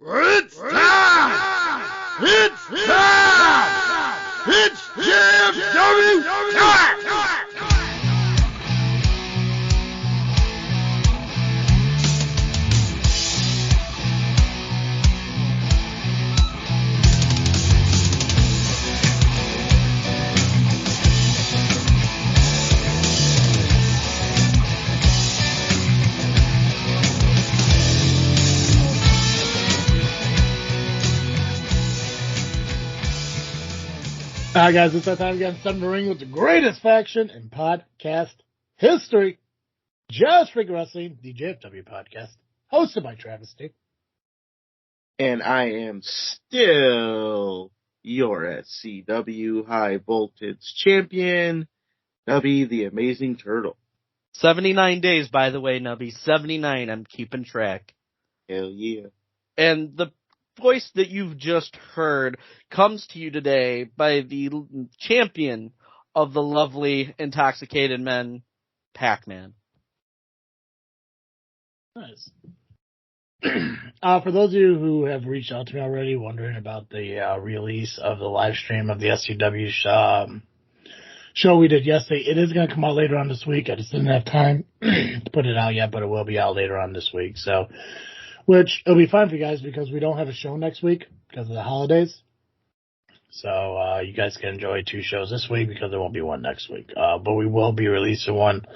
It's time! It's time! It's JFW time! Alright guys, it's that time again. It's time to ring with the greatest faction in podcast history. Just Freaking Wrestling, the JFW Podcast, hosted by Travis T. And I am still your SCW High Voltage Champion, Nubby the Amazing Turtle. 79 days, by the way, Nubby. 79, I'm keeping track. Hell yeah. And the voice that you've just heard comes to you today by the champion of the lovely intoxicated men, Pacman. Nice. For those of you who have reached out to me already wondering about the release of the live stream of the SCW show we did yesterday, it is going to come out later on this week. I just didn't have time to put it out yet, but it will be out later on this week. So, which it'll be fine for you guys because we don't have a show next week because of the holidays. So you guys can enjoy 2 shows this week because there won't be one next week. But we will be releasing one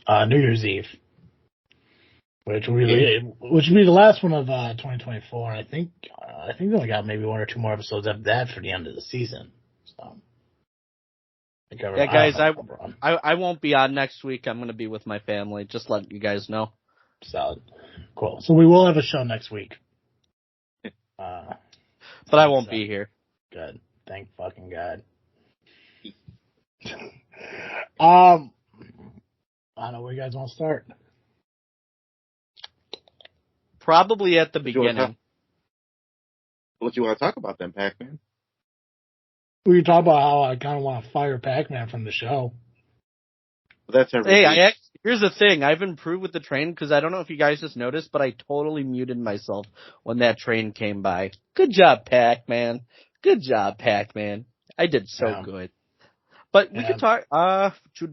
New Year's Eve, which will be the last one of 2024. I think we only got maybe 1 or 2 more episodes of that for the end of the season. So. Yeah, guys, I won't be on next week. I'm going to be with my family. Just letting you guys know. Solid. Cool. So we will have a show next week. But I won't be here. Good. Thank fucking God. I don't know where you guys want to start. Probably at the beginning. What you want to talk about then, Pacman? We can talk about how I kind of want to fire Pacman from the show. Well, that's everything. Here's the thing. I've improved with the train because I don't know if you guys just noticed, but I totally muted myself when that train came by. Good job, Pacman. Good job, Pacman. I did so good. But we could talk,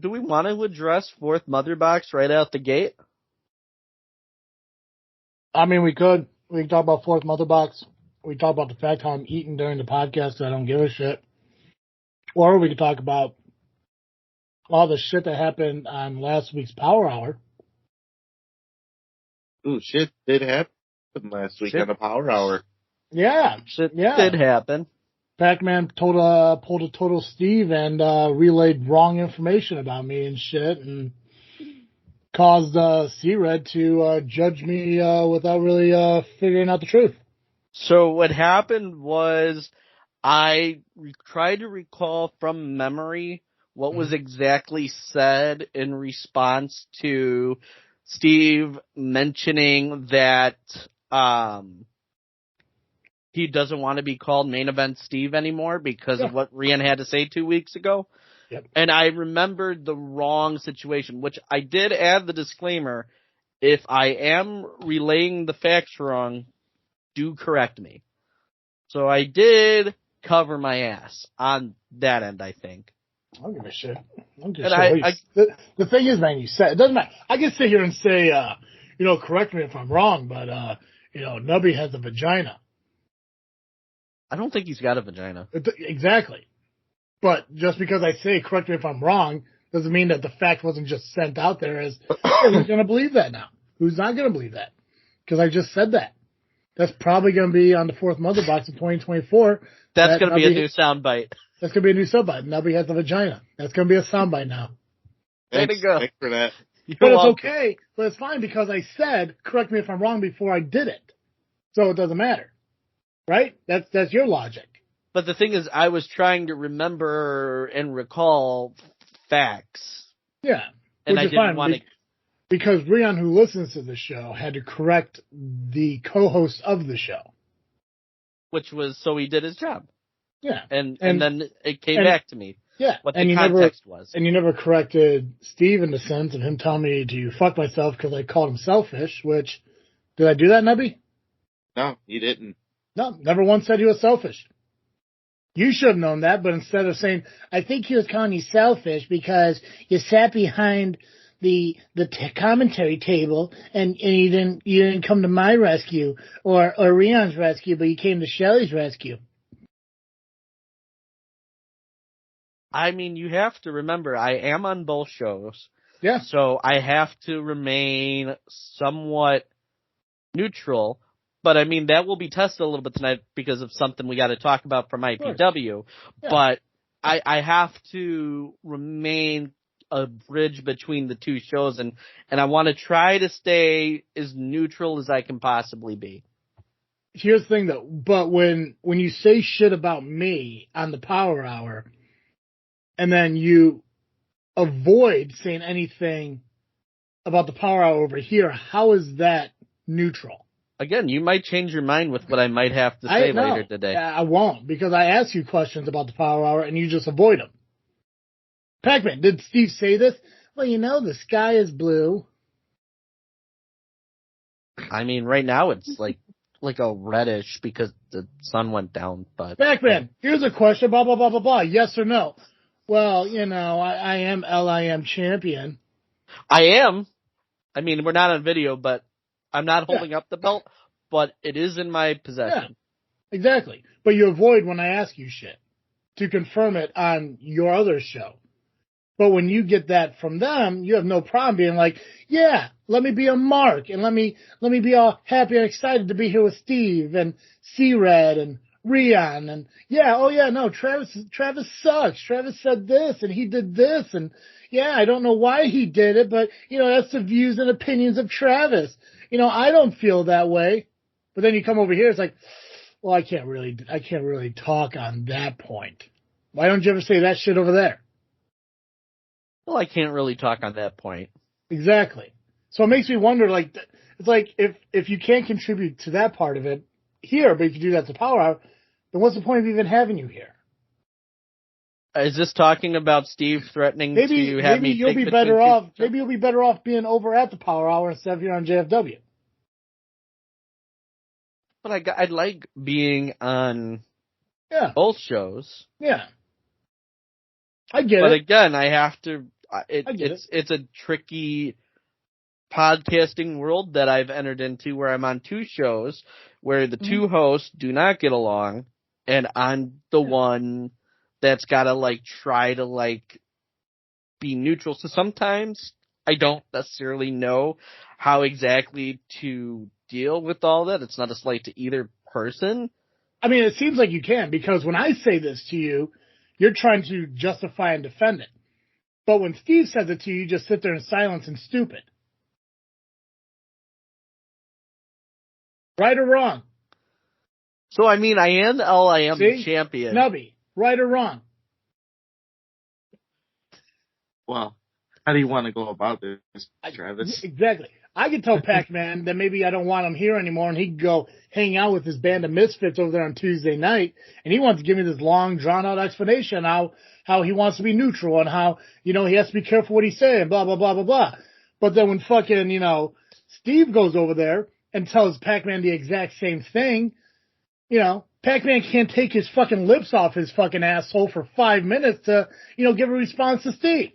do we want to address Fourth Mother Box right out the gate? I mean, we could. We can talk about Fourth Mother Box. We can talk about the fact how I'm eating during the podcast, so I don't give a shit. Or we could talk about all the shit that happened on last week's Power Hour. Ooh, shit did happen last week on the Power Hour. Yeah. Shit did happen. Pacman pulled a total Steve and relayed wrong information about me and shit and caused C-Red to judge me without really figuring out the truth. So what happened was I tried to recall from memory what was exactly said in response to Steve mentioning that he doesn't want to be called Main Event Steve anymore because of what Rian had to say 2 weeks ago. Yep. And I remembered the wrong situation, which I did add the disclaimer. If I am relaying the facts wrong, do correct me. So I did cover my ass on that end, I think. I don't give a shit. The thing is, man, you said it doesn't matter. I can sit here and say, correct me if I'm wrong, but Nubby has a vagina. I don't think he's got a vagina. Exactly. But just because I say correct me if I'm wrong doesn't mean that the fact wasn't just sent out there as, hey, who's going to believe that now? Who's not going to believe that? Because I just said that. That's probably going to be on the Fourth Mother Box in 2024. That's going to be a new soundbite. That's going to be a new soundbite. Nubby has a vagina. That's going to be a soundbite now. Thanks, way to go. Thanks for that. But it's okay. But it's fine because I said, correct me if I'm wrong before I did it. So it doesn't matter. Right? That's your logic. But the thing is, I was trying to remember and recall facts. Yeah. And I didn't want to. Because Rian, who listens to the show, had to correct the co-host of the show. Which was, so he did his job. Yeah. And then it came back to me. Yeah. What the context was. And you never corrected Steve in the sense of him telling me to fuck myself because I called him selfish, which, did I do that, Nubby? No, he didn't. No, never once said he was selfish. You should have known that, but instead of saying, I think he was calling you selfish because you sat behind the commentary table and you didn't come to my rescue or Rion's rescue, but you came to Shelly's rescue. I mean, you have to remember, I am on both shows. Yeah. So I have to remain somewhat neutral. But, I mean, that will be tested a little bit tonight because of something we got to talk about from IPW. Yeah. But I have to remain a bridge between the two shows, and I want to try to stay as neutral as I can possibly be. Here's the thing, though. But when you say shit about me on the Power Hour, and then you avoid saying anything about the Power Hour over here, how is that neutral? Again, you might change your mind with what I might have to say later today. I won't, because I ask you questions about the Power Hour, and you just avoid them. Pacman, did Steve say this? Well, the sky is blue. I mean, right now it's like a reddish because the sun went down. But Pacman, here's a question, blah, blah, blah, blah, blah. Yes or no? Well, I am LIM champion. I am. I mean, we're not on video, but I'm not holding up the belt, but it is in my possession. Yeah, exactly. But you avoid when I ask you shit to confirm it on your other show. But when you get that from them, you have no problem being like, yeah, let me be a Mark and let me be all happy and excited to be here with Steve and C-Red and Rion and Travis sucks. Travis said this and he did this and yeah, I don't know why he did it, but that's the views and opinions of Travis. I don't feel that way. But then you come over here, it's like, well, I can't really talk on that point. Why don't you ever say that shit over there? Well, I can't really talk on that point. Exactly. So it makes me wonder, like, it's like if you can't contribute to that part of it here, but if you do that to Power Hour, then what's the point of even having you here? Is this talking about Steve threatening to have me? Maybe you'll be better off. Maybe you'll be better off being over at the Power Hour instead of here on JFW. But I'd like being on both shows. Yeah, I get it. But again, I have to. It's a tricky podcasting world that I've entered into where I'm on two shows where the two hosts do not get along, and I'm the one that's got to try to be neutral. So sometimes I don't necessarily know how exactly to deal with all that. It's not a slight to either person. I mean, it seems like you can, because when I say this to you, you're trying to justify and defend it. But when Steve says it to you, you just sit there in silence and stupid. Right or wrong? So, I mean, I am the champion. Nubby, right or wrong? Well, how do you want to go about this, Travis? Exactly. I can tell Pacman that maybe I don't want him here anymore, and he can go hang out with his band of misfits over there on Tuesday night, and he wants to give me this long, drawn-out explanation how he wants to be neutral and how, he has to be careful what he's saying, blah, blah, blah, blah, blah. But then when fucking, Steve goes over there and tells Pacman the exact same thing, Pacman can't take his fucking lips off his fucking asshole for 5 minutes to, give a response to Steve.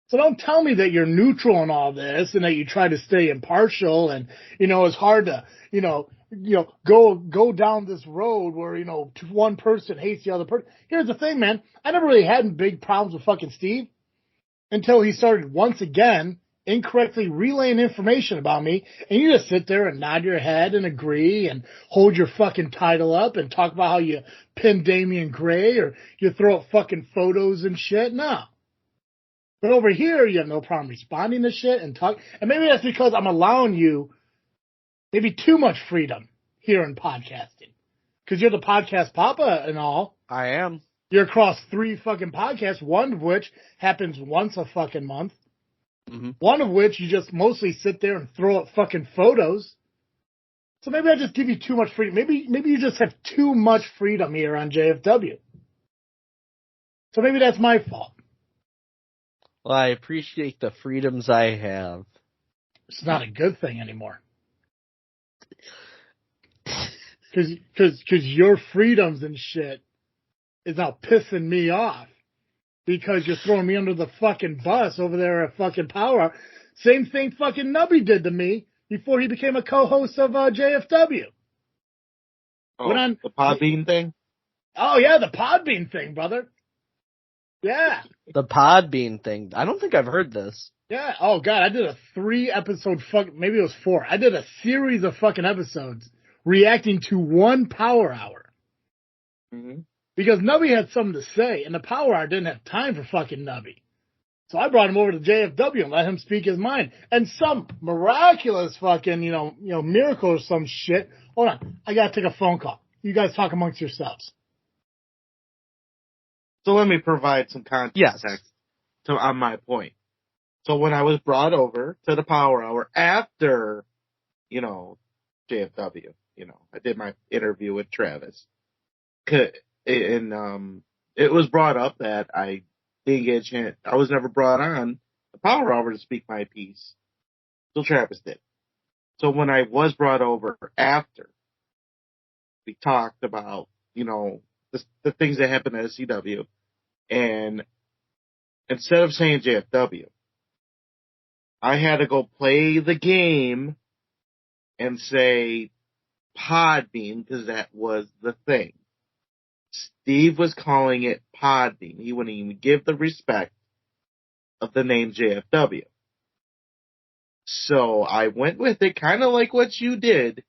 So don't tell me that you're neutral in all this and that you try to stay impartial and, it's hard to, go down this road where, one person hates the other person. Here's the thing, man. I never really had big problems with fucking Steve until he started once again incorrectly relaying information about me, and you just sit there and nod your head and agree and hold your fucking title up and talk about how you pin Damian Gray or you throw up fucking photos and shit. No. But over here, you have no problem responding to shit and talk. And maybe that's because I'm allowing you maybe too much freedom here in podcasting. Because you're the podcast papa and all. I am. You're across 3 fucking podcasts, one of which happens once a fucking month. Mm-hmm. One of which you just mostly sit there and throw up fucking photos. So maybe I just give you too much freedom. Maybe you just have too much freedom here on JFW. So maybe that's my fault. Well, I appreciate the freedoms I have. It's not a good thing anymore. Cause your freedoms and shit is now pissing me off because you're throwing me under the fucking bus over there at fucking Power Hour. Same thing fucking Nubby did to me before he became a co-host of JFW. Oh, the Podbean thing? Oh, yeah, the Podbean thing, brother. Yeah. The Podbean thing. I don't think I've heard this. Yeah. Oh, God, I did a 3-episode maybe it was 4. I did a series of fucking episodes reacting to one Power Hour. Mm-hmm. Because Nubby had something to say, and the Power Hour didn't have time for fucking Nubby. So I brought him over to JFW and let him speak his mind. And some miraculous fucking, miracle or some shit. Hold on. I gotta take a phone call. You guys talk amongst yourselves. So let me provide some context on my point. So when I was brought over to the Power Hour after, JFW, I did my interview with Travis. And it was brought up that I didn't get a chance. I was never brought on the Power Hour to speak my piece. So Travis did. So when I was brought over after, we talked about, the things that happened at SCW. And instead of saying JFW, I had to go play the game and say Podbean because that was the thing. Steve was calling it Podbean. He wouldn't even give the respect of the name JFW. So I went with it, kind of like what you did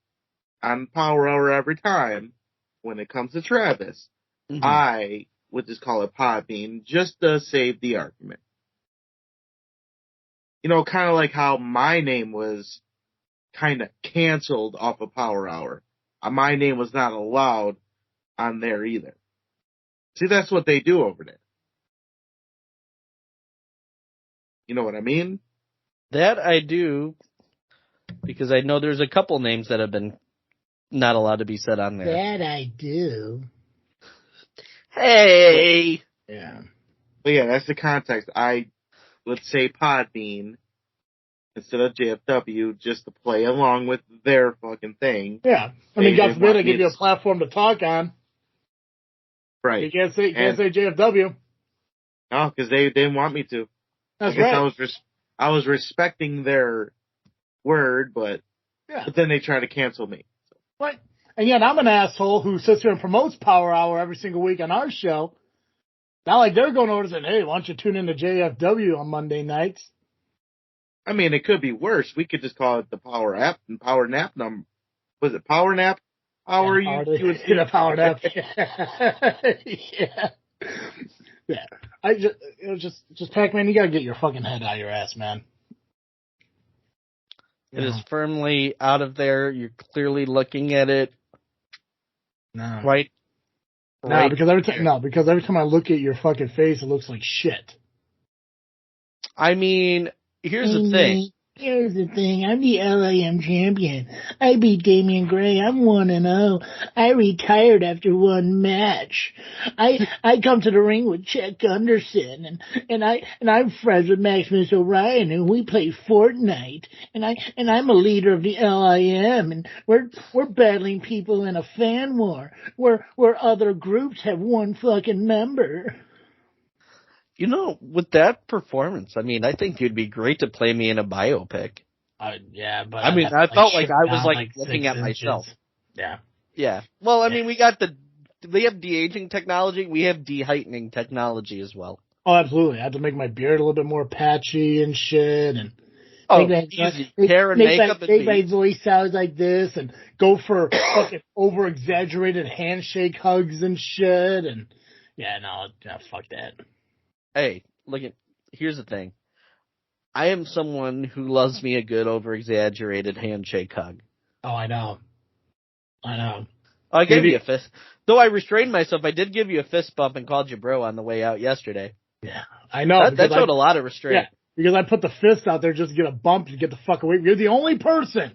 on Power Hour every time when it comes to Travis. Mm-hmm. I would just call it Podbean just to save the argument. Kind of like how my name was kind of canceled off of Power Hour. My name was not allowed on there either. See, that's what they do over there. You know what I mean? That I do, because I know there's a couple names that have been not allowed to be said on there. That I do. Hey! Yeah. But yeah, that's the context. I would say Podbean instead of JFW just to play along with their fucking thing. Yeah. I mean, God forbid I give you a platform to talk on. Right. You can't say JFW. No, because they didn't want me to. That's right. I was respecting their word, but then they try to cancel me. Right. And yet I'm an asshole who sits here and promotes Power Hour every single week on our show. Not like they're going over and saying, hey, why don't you tune in to JFW on Monday nights? I mean, it could be worse. We could just call it the Power App and Power Nap number. Was it Power Nap? Hour you would see the Power Nap. Yeah. Yeah. I just Pacman, you gotta get your fucking head out of your ass, man. It is firmly out of there. You're clearly looking at it. No. Right? No, because every time I look at your fucking face, it looks like shit. I mean, here's the thing. I'm the LIM champion. I beat Damian Gray. I'm 1-0. I retired after one match. I come to the ring with Chet Gunderson and I'm friends with Maximus Orion and we play Fortnite and I'm a leader of the LIM and we're battling people in a fan war where other groups have one fucking member. With that performance, I mean, I think you'd be great to play me in a biopic. Yeah, but I mean, I felt like I was like looking at myself. Yeah. Yeah. Well, I mean, we have de-aging technology. We have de-heightening technology as well. Oh, absolutely. I have to make my beard a little bit more patchy and shit, and hair and makeup. Make my voice sound like this, and go for fucking over-exaggerated handshake hugs and shit, and fuck that. Hey, here's the thing. I am someone who loves me a good over-exaggerated handshake hug. Oh, I know. I gave you a fist. Though I restrained myself, I did give you a fist bump and called you bro on the way out yesterday. Yeah, I know. That showed a lot of restraint. Yeah, because I put the fist out there just to get a bump to get the fuck away. You're the only person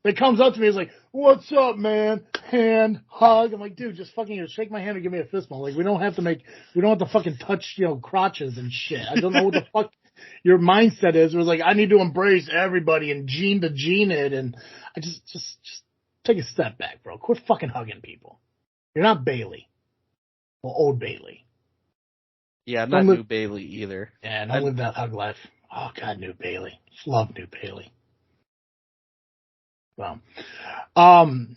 that comes up to me and is like, what's up, man? Hand, hug. I'm like, dude, just fucking shake my hand and give me a fist bump. Like, we don't have to fucking touch, crotches and shit. I don't know what the fuck your mindset is. It was like, I need to embrace everybody and gene to gene it. And I just take a step back, bro. Quit fucking hugging people. You're not Bailey. Well, old Bailey. Yeah, I'm not New Bailey either. Yeah, don't live that hug life. Oh, God, New Bailey. Love New Bailey. Well, I'm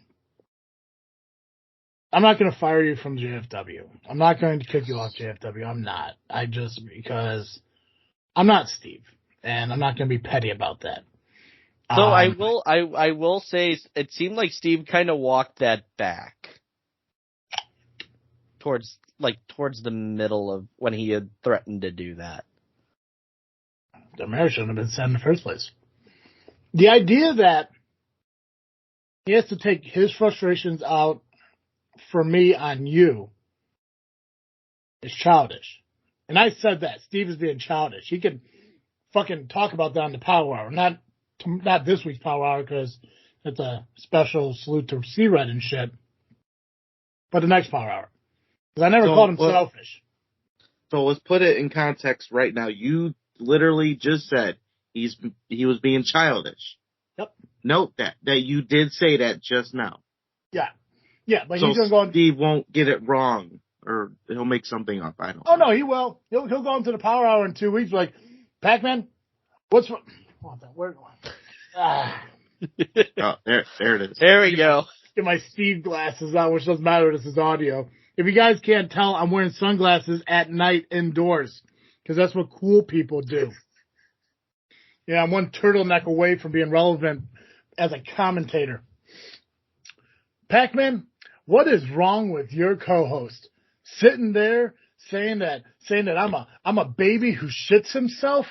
not going to fire you from JFW. I'm not going to kick you off JFW. I'm not. Because I'm not Steve, and I'm not going to be petty about that. So I will say it seemed like Steve kind of walked that back towards the middle of when he had threatened to do that. The marriage shouldn't have been said in the first place. The idea that he has to take his frustrations out for me on you is childish. And I said that. Steve is being childish. He could fucking talk about that on the Power Hour. Not this week's Power Hour because it's a special salute to C-Red and shit. But the next Power Hour. Because I never called him selfish. So let's put it in context right now. You literally just said he was being childish. Yep. Note that you did say that just now. Yeah. Yeah, but so he's going to go. Steve won't get it wrong, or he'll make something up. I don't know. Oh, no, he will. He'll go into the Power Hour in 2 weeks like, Pacman, what's wrong? Where? Oh, there it is. There we go. Get my Steve glasses out, which doesn't matter. This is audio. If you guys can't tell, I'm wearing sunglasses at night indoors because that's what cool people do. Yeah, I'm one turtleneck away from being relevant as a commentator. Pacman, what is wrong with your co-host sitting there saying that I'm a baby who shits himself?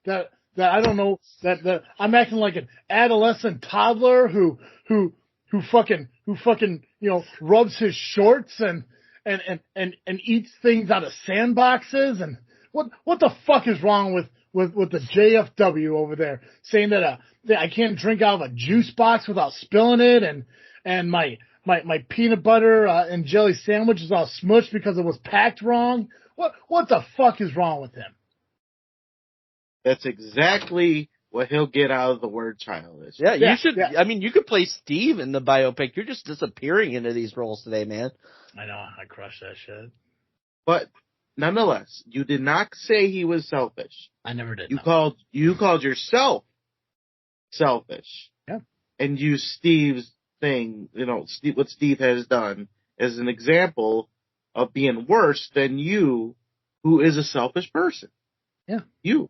That I don't know that I'm acting like an adolescent toddler who fucking rubs his shorts and eats things out of sandboxes, and what the fuck is wrong with the JFW over there saying that I can't drink out of a juice box without spilling it, and my peanut butter and jelly sandwich is all smushed because it was packed wrong. What the fuck is wrong with him? That's exactly what he'll get out of the word childish. Yeah, you should. Yeah. I mean, you could play Steve in the biopic. You're just disappearing into these roles today, man. I know. I crushed that shit. But nonetheless, you did not say he was selfish. I never did. You called yourself selfish. Yeah. And used Steve's thing, what Steve has done as an example of being worse than you, who is a selfish person. Yeah. You.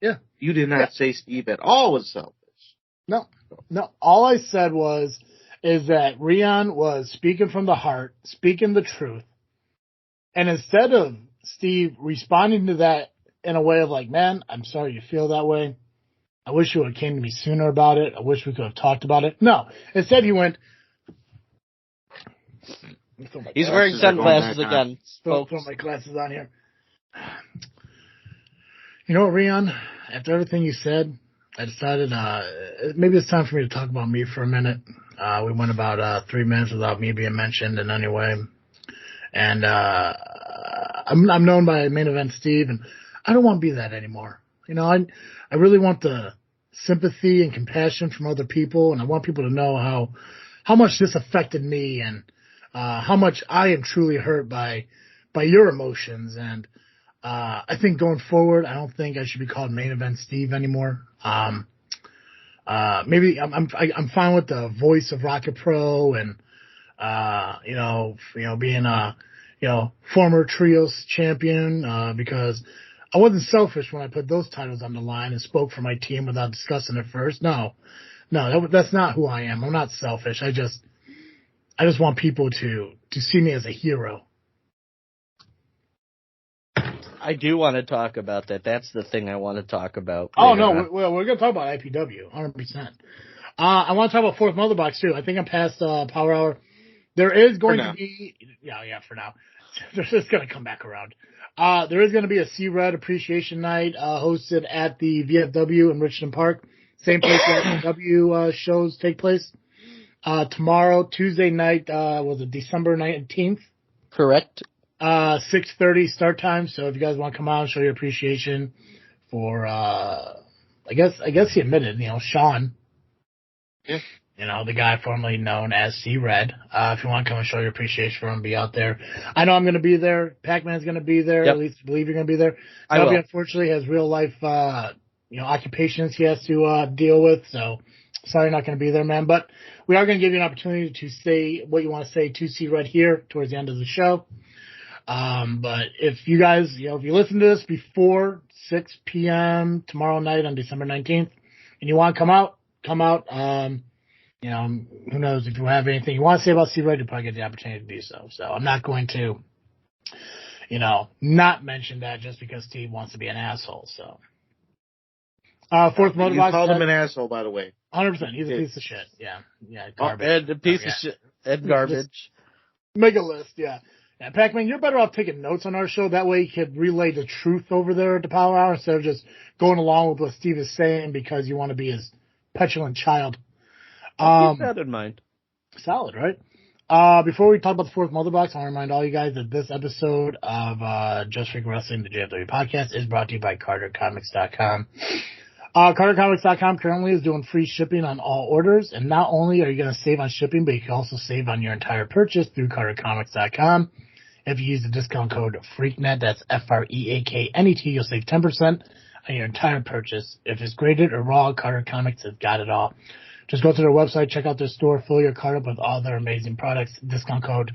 Yeah. You did not say Steve at all was selfish. No. All I said is that Rion was speaking from the heart, speaking the truth. And instead of Steve responding to that in a way of like, man, I'm sorry you feel that way. I wish you would have came to me sooner about it. I wish we could have talked about it. No. Instead he went. He's wearing sunglasses again. Throw my glasses on here. You know what, Rion? After everything you said, I decided maybe it's time for me to talk about me for a minute. We went about 3 minutes without me being mentioned in any way. And I'm known by Main Event Steve, and I don't want to be that anymore. I really want the sympathy and compassion from other people, and I want people to know how much this affected me and how much I am truly hurt by your emotions. And I think going forward, I don't think I should be called Main Event Steve anymore. Maybe I'm fine with the voice of Rocket Pro and being a former trios champion because I wasn't selfish when I put those titles on the line and spoke for my team without discussing it first. No, that's not who I am. I'm not selfish. I just want people to see me as a hero. I do want to talk about that. That's the thing I want to talk about. Oh, no, we're going to talk about IPW, 100%. I want to talk about Fourth Mother Box, too. I think I'm past Power Hour. There is going to be... Yeah, for now. They're just going to come back around. There is going to be a C-Red Appreciation Night hosted at the VFW in Richmond Park. Same place that W shows take place. Tomorrow, Tuesday night, was it December 19th? Correct. 6:30 start time. So if you guys want to come out and show your appreciation for, I guess he admitted, Sean. Yeah. the guy formerly known as C-Red. If you want to come and show your appreciation for him, be out there. I know I'm going to be there. Pacman's going to be there. Yep. At least I believe you're going to be there. I will. Unfortunately, has real life, occupations he has to deal with. So sorry, not going to be there, man. But we are going to give you an opportunity to say what you want to say to C-Red here towards the end of the show. But if you guys, if you listen to this before 6 p.m. tomorrow night on December 19th, and you want to come out. Who knows if you have anything you want to say about C-Red, you'll probably get the opportunity to do so. So I'm not going to, not mention that just because Steve wants to be an asshole. So, fourth motorbox. You called him an asshole, by the way. 100%. He's a piece of shit. Yeah. Garbage. And a piece of shit. And garbage. Make a list. Yeah. Yeah. Pacman, you're better off taking notes on our show. That way you can relay the truth over there at the Power Hour instead of just going along with what Steve is saying because you want to be his petulant child. Keep that in mind. Solid, right? Before we talk about the fourth motherbox, I want to remind all you guys that this episode of Just Freak Wrestling, the JFW Podcast, is brought to you by CarterComics.com. CarterComics.com currently is doing free shipping on all orders, and not only are you going to save on shipping, but you can also save on your entire purchase through CarterComics.com. If you use the discount code FREAKNET, that's FREAKNET, you'll save 10% on your entire purchase. If it's graded or raw, Carter Comics has got it all. Just go to their website, check out their store, fill your cart up with all their amazing products. Discount code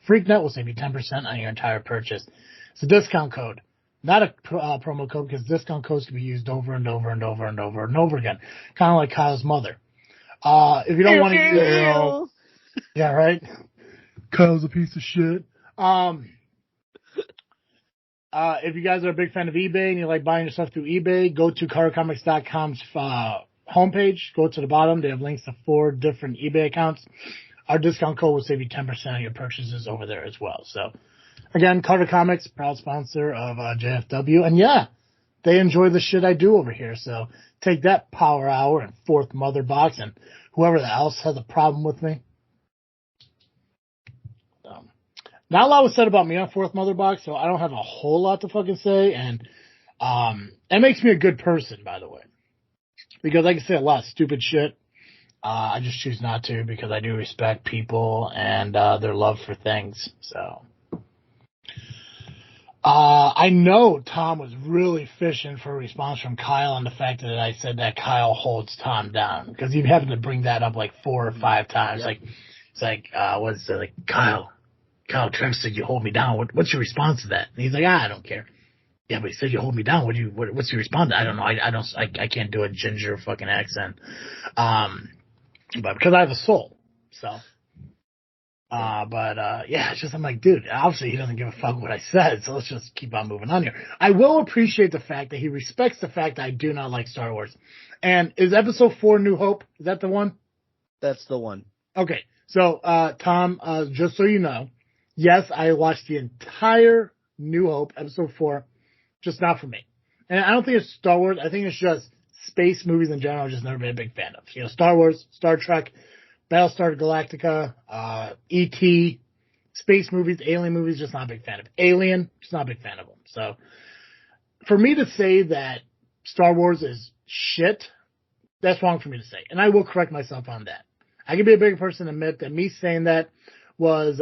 FREAKNET will save you 10% on your entire purchase. It's a discount code, not a promo code, because discount codes can be used over and over and over and over and over again. Kind of like Kyle's mother. If you don't want to, yeah, right. Kyle's a piece of shit. If you guys are a big fan of eBay and you like buying your stuff through eBay, go to CarterComics.com's homepage. Go to the bottom. They have links to 4 different eBay accounts. Our discount code will save you 10% on your purchases over there as well. So, again, Carter Comics, proud sponsor of JFW. And yeah, they enjoy the shit I do over here. So take that, Power Hour and fourth mother box and whoever else has a problem with me. Not a lot was said about me on fourth mother box, so I don't have a whole lot to fucking say. And it makes me a good person, by the way. Because I can say a lot of stupid shit. I just choose not to because I do respect people and their love for things. So I know Tom was really fishing for a response from Kyle on the fact that I said that Kyle holds Tom down, because he happened to bring that up like 4 or 5 times. Yep. What's it like? Kyle, Travis said you hold me down. What's your response to that? And he's like, I don't care. Yeah, but he said you hold me down. What's your response? I don't know. I can't do a ginger fucking accent. But because I have a soul. So, yeah, it's just, I'm like, dude, obviously he doesn't give a fuck what I said. So let's just keep on moving on here. I will appreciate the fact that he respects the fact that I do not like Star Wars. And is episode 4 New Hope? Is that the one? That's the one. Okay. So, Tom, just so you know, yes, I watched the entire New Hope, episode 4. Just not for me. And I don't think it's Star Wars. I think it's just space movies in general I've just never been a big fan of. Star Wars, Star Trek, Battlestar Galactica, E.T., space movies, alien movies, just not a big fan of. Alien, just not a big fan of them. So for me to say that Star Wars is shit, that's wrong for me to say. And I will correct myself on that. I can be a bigger person and admit that me saying that was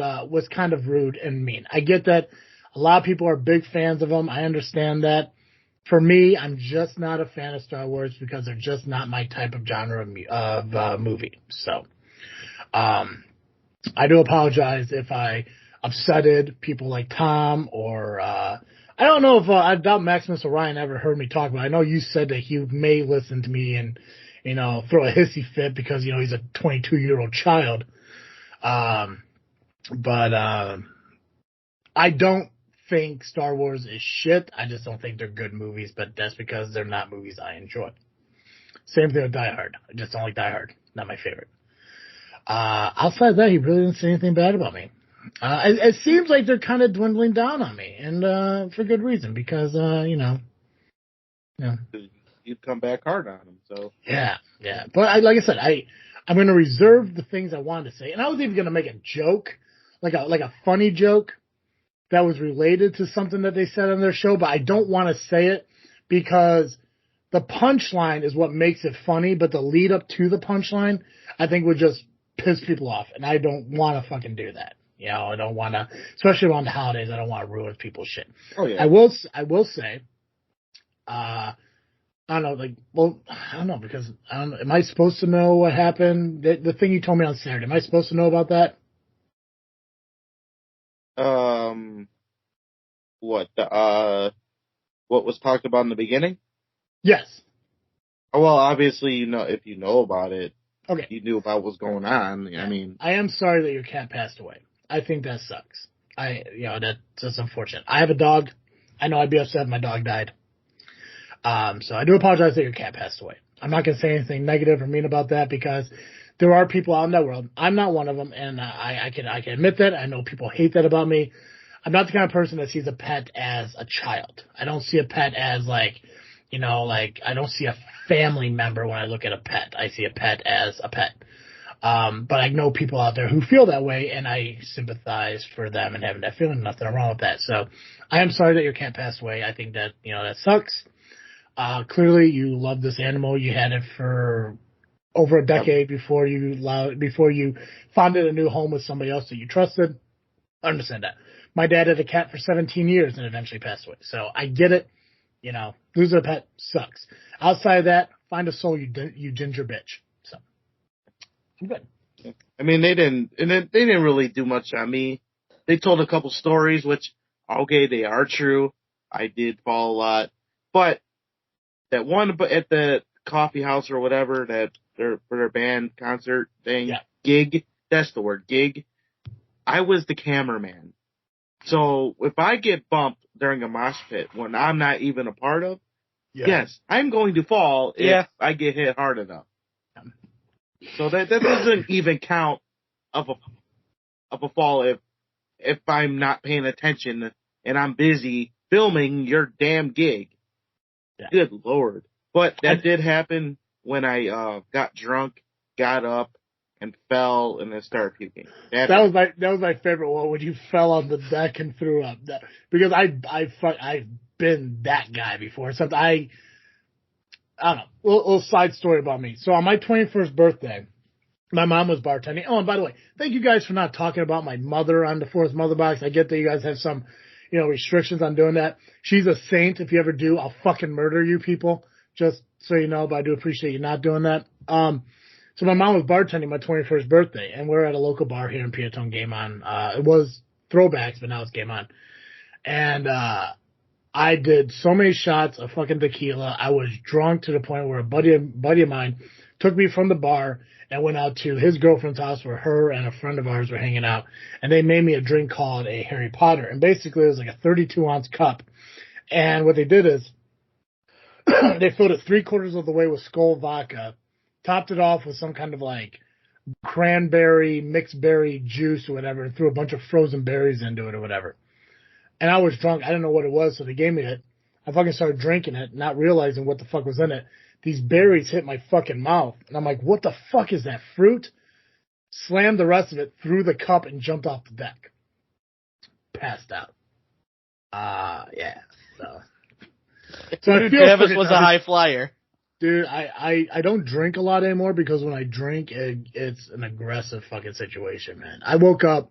kind of rude and mean. I get that. A lot of people are big fans of them. I understand that. For me, I'm just not a fan of Star Wars because they're just not my type of genre of movie. So, I do apologize if I upsetted people like Tom or, I don't know if, I doubt Maximus or Ryan ever heard me talk, but I know you said that he may listen to me and, throw a hissy fit because, he's a 22-year-old child. But I don't think Star Wars is shit. I just don't think they're good movies, but that's because they're not movies I enjoy. Same thing with Die Hard. I just don't like Die Hard. Not my favorite. Outside of that, he really didn't say anything bad about me. It seems like they're kind of dwindling down on me, and for good reason, because, You'd come back hard on him, so. Yeah. But like I said, I'm going to reserve the things I wanted to say, and I was even going to make a joke, like a funny joke, that was related to something that they said on their show, but I don't want to say it because the punchline is what makes it funny, but the lead up to the punchline, I think would just piss people off, and I don't want to fucking do that. You know, I don't want to, especially around the holidays, I don't want to ruin people's shit. Oh yeah. I will say, I don't know, like, well, I don't know, because am I supposed to know what happened? The thing you told me on Saturday, am I supposed to know about that? What was talked about in the beginning? Yes. Oh, well, obviously, you know, if you know about it, okay, you knew about what's going on. I mean, I am sorry that your cat passed away. I think that sucks. That's unfortunate. I have a dog. I know I'd be upset if my dog died. So I do apologize that your cat passed away. I'm not going to say anything negative or mean about that because there are people out in that world. I'm not one of them, and I can admit that. I know people hate that about me. I'm not the kind of person that sees a pet as a child. I don't see a pet as like I don't see a family member when I look at a pet. I see a pet as a pet. But I know people out there who feel that way, and I sympathize for them and having that feeling. Nothing wrong with that. So I am sorry that your cat passed away. I think that, that sucks. Clearly you love this animal. You had it for over a decade before you founded a new home with somebody else that you trusted. I understand that. My dad had a cat for 17 years and eventually passed away. So I get it. Losing a pet sucks. Outside of that, find a soul, you ginger bitch. So I'm good. I mean, they didn't really do much on me. They told a couple stories, which, okay, they are true. I did fall a lot. But that one at the coffee house or whatever, for their band concert thing, gig, that's the word, gig, I was the cameraman. So if I get bumped during a mosh pit when I'm not even a part of, yes, I'm going to fall if I get hit hard enough. So that doesn't even count of a fall if I'm not paying attention and I'm busy filming your damn gig. Yeah. Good Lord. But that did happen when I got drunk, got up, and fell and then started puking. That was my favorite one when you fell on the deck and threw up. Because I've been that guy before. Except I don't know. Little side story about me. So on my 21st birthday, my mom was bartending. Oh, and by the way, thank you guys for not talking about my mother on the Fourth Mother Box. I get that you guys have some, restrictions on doing that. She's a saint. If you ever do, I'll fucking murder you people. Just so you know, but I do appreciate you not doing that. So my mom was bartending my 21st birthday, and we're at a local bar here in Peatone, Game On. It was Throwbacks, but now it's Game On. And I did so many shots of fucking tequila. I was drunk to the point where a buddy of mine took me from the bar and went out to his girlfriend's house where her and a friend of ours were hanging out. And they made me a drink called a Harry Potter. And basically it was like a 32-ounce cup. And what they did is they filled it 3/4 of the way with Skull vodka, topped it off with some kind of like cranberry, mixed berry juice or whatever, and threw a bunch of frozen berries into it or whatever. And I was drunk. I didn't know what it was, so they gave me it. I fucking started drinking it, not realizing what the fuck was in it. These berries hit my fucking mouth. And I'm like, what the fuck is that, fruit? Slammed the rest of it through the cup and jumped off the deck. Passed out. Yeah. So Dude, Travis was a high flyer. Dude, I don't drink a lot anymore because when I drink, it's an aggressive fucking situation, man. I woke up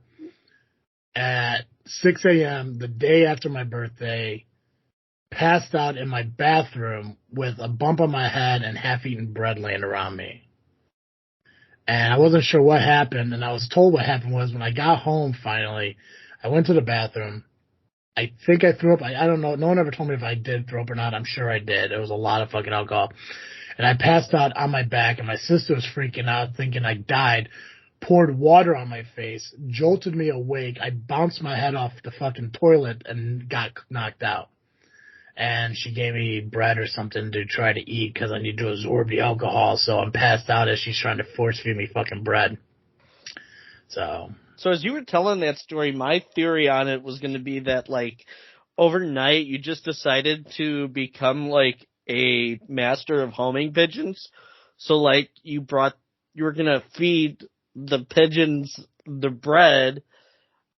at 6 a.m. the day after my birthday, passed out in my bathroom with a bump on my head and half-eaten bread laying around me. And I wasn't sure what happened, and I was told what happened was when I got home finally, I went to the bathroom. I think I threw up. I don't know. No one ever told me if I did throw up or not. I'm sure I did. It was a lot of fucking alcohol. And I passed out on my back, and my sister was freaking out, thinking I died, poured water on my face, jolted me awake. I bounced my head off the fucking toilet and got knocked out. And she gave me bread or something to try to eat because I need to absorb the alcohol. So I'm passed out as she's trying to force feed me fucking bread. So as you were telling that story, my theory on it was going to be that, like, overnight you just decided to become, like, a master of homing pigeons. So, like, you were going to feed the pigeons the bread,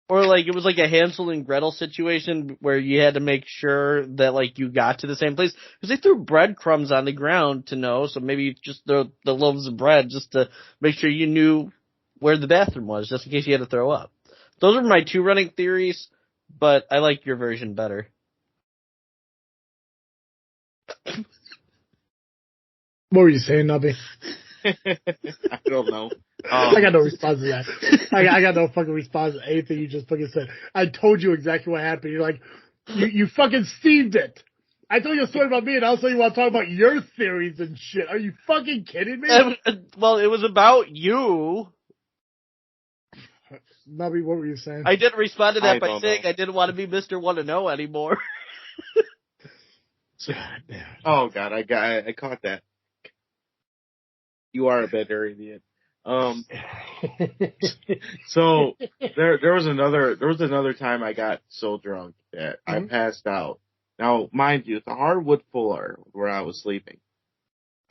Or like it was like a Hansel and Gretel situation where you had to make sure that like you got to the same place because they threw breadcrumbs on the ground to know. So maybe just the loaves of bread just to make sure you knew where the bathroom was, just in case you had to throw up. Those are my 2 running theories, but I like your version better. What were you saying, Nubby? I don't know. I got no response to that. I got no fucking response to anything you just fucking said. I told you exactly what happened. You're like, you fucking Steved it. I told you a story about me, and also you want to talk about your theories and shit. Are you fucking kidding me? Well, it was about you. Nubby, what were you saying? I didn't respond to that by don't saying know. I didn't want to be Mr. Want to Know anymore. God damn. Oh God, I caught that. You are a better idiot. So there was another time I got so drunk that I passed out. Now, mind you, it's a hardwood floor where I was sleeping.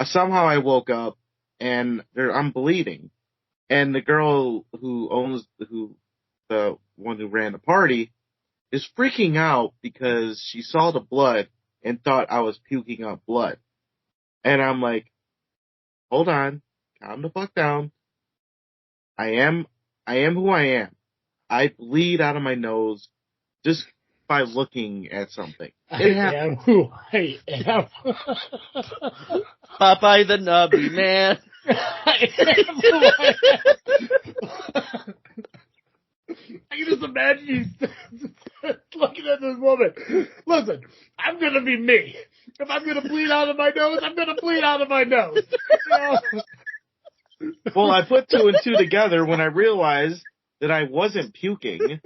Somehow I woke up and I'm bleeding, and the girl the one who ran the party, is freaking out because she saw the blood and thought I was puking up blood, and I'm like, hold on, calm the fuck down. I am who I am. I bleed out of my nose just by looking at something. I am who I am. Popeye the Nubby, man. I am who I am. I can just imagine you looking at this woman. Listen, I'm going to be me. If I'm going to bleed out of my nose, I'm going to bleed out of my nose. Well, I put 2 and 2 together when I realized that I wasn't puking.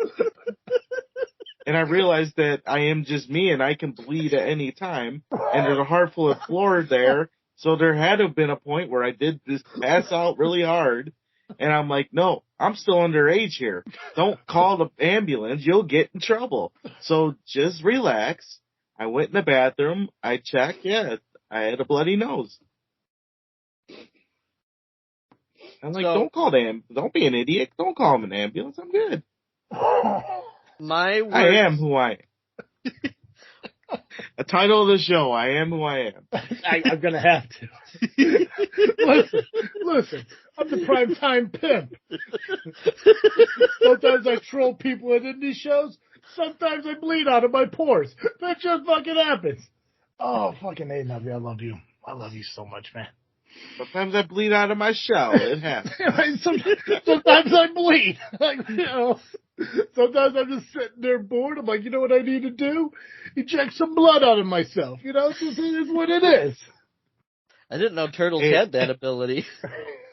And I realized that I am just me and I can bleed at any time. And there's a heart full of floor there. So there had to have been a point where I did just pass out really hard. And I'm like, no, I'm still underage here. Don't call the ambulance. You'll get in trouble. So just relax. I went in the bathroom. I checked. Yeah, I had a bloody nose. I'm like, don't be an idiot. Don't call him an ambulance. I'm good. I am who I am. The title of the show, I am who I am. I'm going to have to. Listen, I'm the primetime pimp. Sometimes I troll people at indie shows. Sometimes I bleed out of my pores. That just fucking happens. Oh, fucking A, Nubby, I love you. I love you so much, man. Sometimes I bleed out of my shell. It happens. Sometimes I bleed. Like, sometimes I'm just sitting there bored. I'm like, you know what I need to do? Eject some blood out of myself. This is what it is. I didn't know turtles had that ability.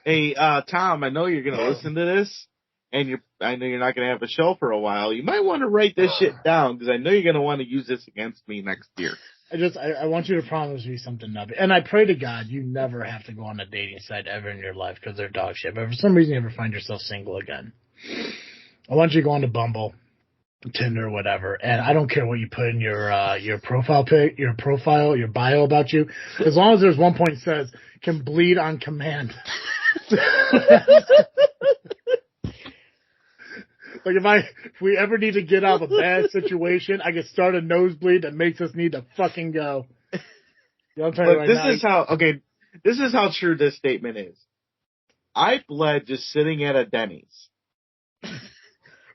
Hey, Tom, I know you're going to listen to this, and I know you're not going to have a show for a while. You might want to write this shit down, because I know you're going to want to use this against me next year. I want you to promise me something, Nubby. And I pray to God you never have to go on a dating site ever in your life because they're dog shit. But if for some reason you ever find yourself single again, I want you to go on to Bumble, Tinder, whatever. And I don't care what you put in your profile pic, your bio about you, as long as there's one point that says can bleed on command. Like if we ever need to get out of a bad situation, I can start a nosebleed that makes us need to fucking go. I'm telling you right now. This is how true this statement is. I bled just sitting at a Denny's.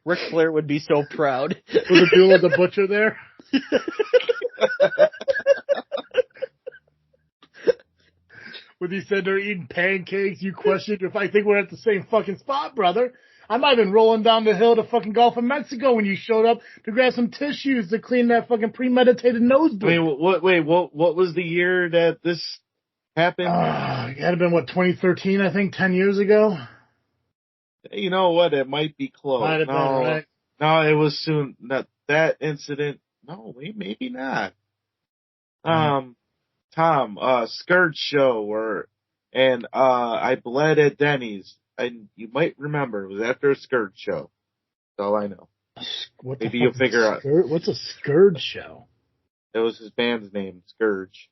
Ric Flair would be so proud. Was the duel with the butcher there? When he said they're eating pancakes, you questioned if I think we're at the same fucking spot, brother. I might have been rolling down the hill to fucking Gulf of Mexico when you showed up to grab some tissues to clean that fucking premeditated nosebleed. What was the year that this happened? It had been, 2013, I think, 10 years ago? You know what? It might be close. Might have been, right? No, it was soon. That incident. No, wait, maybe not. Tom, Skirt Show, I bled at Denny's. And you might remember, it was after a Skirt Show. That's all I know. Maybe you'll figure out. What's a Scourge Show? That was his band's name, Scourge.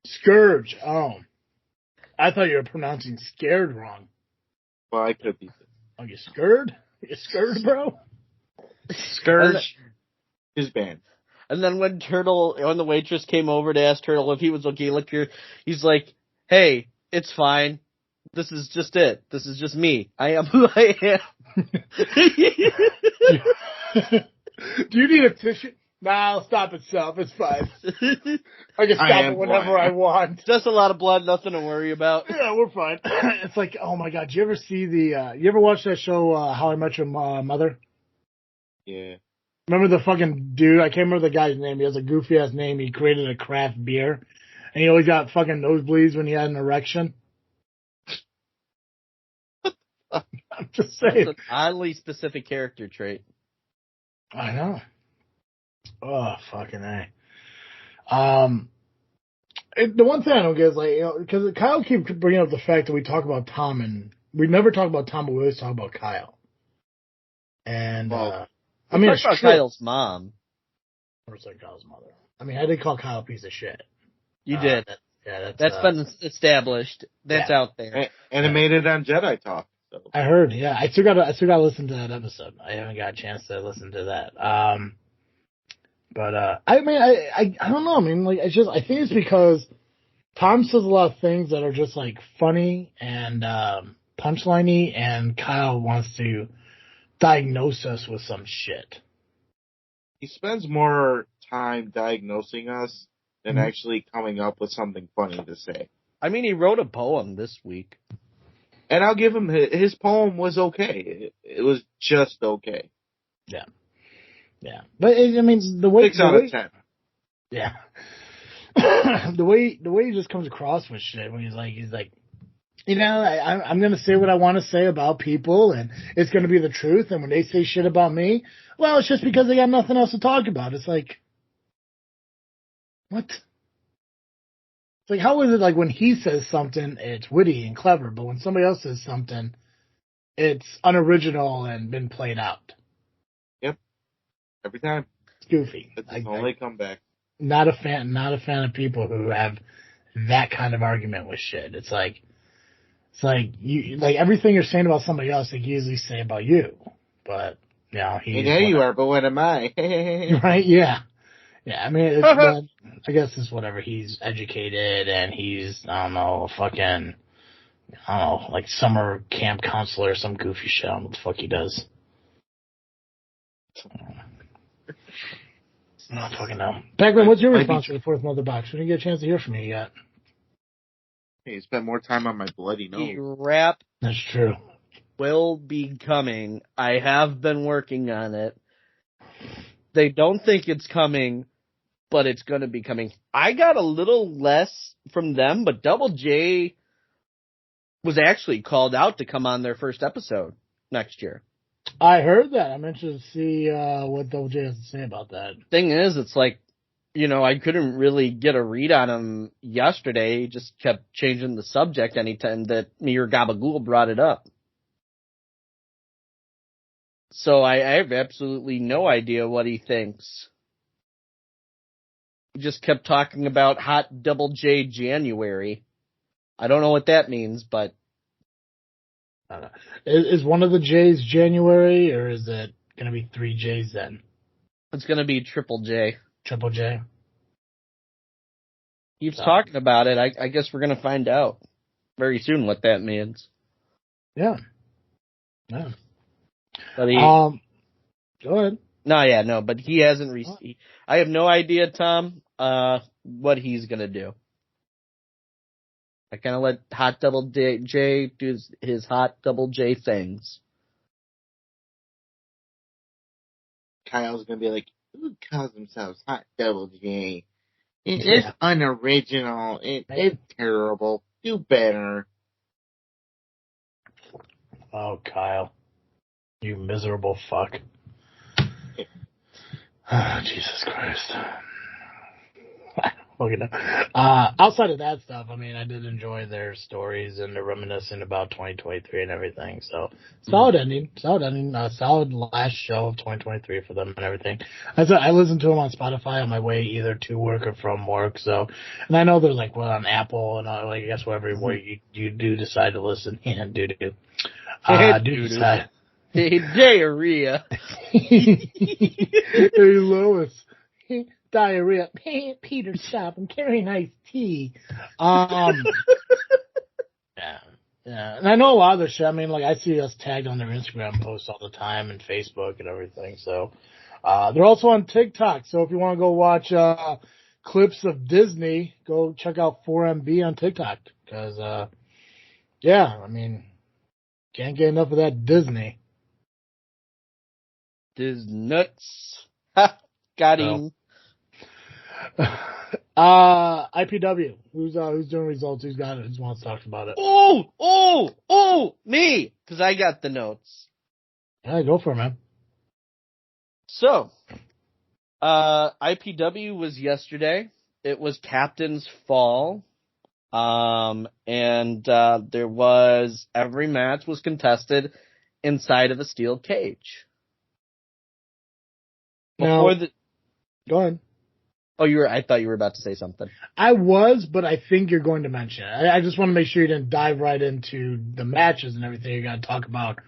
Scourge, oh. I thought you were pronouncing scared wrong. Well, I could be. Are you scared? You scared, bro? Scourge is banned. And then when the waitress came over to ask Turtle if he was okay, he's like, "Hey, it's fine. This is just it. This is just me. I am who I am." Do you need a tissue? Nah, I'll stop itself. It's fine. I can stop it whenever I want. Just a lot of blood, nothing to worry about. Yeah, we're fine. It's like, oh my god, do you ever see you ever watch that show, How I Met Your Mother? Yeah. Remember the fucking dude? I can't remember the guy's name. He has a goofy ass name. He created a craft beer. And he always got fucking nosebleeds when he had an erection. I'm just saying. That's an oddly specific character trait. I know. Oh, fucking A. The one thing I don't get is, like, because Kyle keeps bringing up the fact that we talk about Tom, and we never talk about Tom, but we always talk about Kyle. And, I mean, it's about Kyle's mom. Or it's like Kyle's mother. I mean, I did call Kyle a piece of shit. You did. That's been established. That's out there. And it made it on Jedi Talk. So. I heard, yeah. I still got to listen to that episode. I haven't got a chance to listen to that. But I mean, I don't know. I mean, like, I think it's because Tom says a lot of things that are just like funny and punchliney, and Kyle wants to diagnose us with some shit. He spends more time diagnosing us than actually coming up with something funny to say. I mean, he wrote a poem this week. And I'll give him, his poem was okay. It was just okay. Yeah. Yeah. But, I mean, the way... 6 out of 10. Yeah. the way he just comes across with shit, when he's like, you know, I'm going to say what I want to say about people, and it's going to be the truth, and when they say shit about me, well, it's just because they got nothing else to talk about. It's like, what? It's like, how is it like when he says something, it's witty and clever, but when somebody else says something, it's unoriginal and been played out? Yep. Every time. It's goofy. It's his only comeback. Not a fan of people who have that kind of argument with shit. It's like you, like, everything you're saying about somebody else, they usually say about you. But, you know, he's... And there you are, but what am I? Right, yeah. Yeah, I mean, I guess it's whatever. He's educated, and he's, I don't know, like summer camp counselor or some goofy shit. I don't know what the fuck he does. I don't fucking know. Pacman, what's your response to the fourth mother box? We didn't get a chance to hear from you yet. Hey, you spent more time on my bloody nose. Rap. That's true. Will be coming. I have been working on it. They don't think it's coming, but it's going to be coming. I got a little less from them, but Double J was actually called out to come on their first episode next year. I heard that. I'm interested to see what Double J has to say about that. Thing is, it's like, you know, I couldn't really get a read on him yesterday. He just kept changing the subject anytime that me or Gabagool brought it up. So I have absolutely no idea what he thinks. He just kept talking about Hot Double J January. I don't know what that means, but... Is one of the J's January, or is it going to be 3 J's then? It's going to be Triple J. Triple J? Keeps talking about it. I guess we're going to find out very soon what that means. Yeah. Yeah. But he, go ahead. No, but he hasn't received. I have no idea, Tom, what he's going to do. I kind of let Hot Double J do his Hot Double J things. Kyle's going to be like, who calls themselves Hot Double J? It's unoriginal. It's terrible. Do better. Oh, Kyle. You miserable fuck. Oh, Jesus Christ. Outside of that stuff, I mean, I did enjoy their stories and they're reminiscing about 2023 and everything. So, solid ending. Solid last show of 2023 for them and everything. I listened to them on Spotify on my way either to work or from work. So, and I know they're like, well, on Apple and I guess wherever you do decide to listen. Yeah, do decide. Diarrhea. Hey, Lois. Diarrhea. Peter, stop. I'm carrying iced tea. Yeah. Yeah. And I know a lot of the shit. I mean, like, I see us tagged on their Instagram posts all the time and Facebook and everything. So, they're also on TikTok. So if you want to go watch, clips of Disney, go check out 4MB on TikTok. Cause, yeah, I mean, can't get enough of that Disney. Diz nuts. Ha! Got him. IPW. Who's doing results? Who's got it? Who wants to talk about it? Oh, me! Cause I got the notes. Yeah, go for it, man. So, IPW was yesterday. It was Captain's Fall. And there was, every match was contested inside of a steel cage. Go ahead. Oh, I thought you were about to say something. I was, but I think you're going to mention it. I just want to make sure you didn't dive right into the matches and everything. You're going to talk about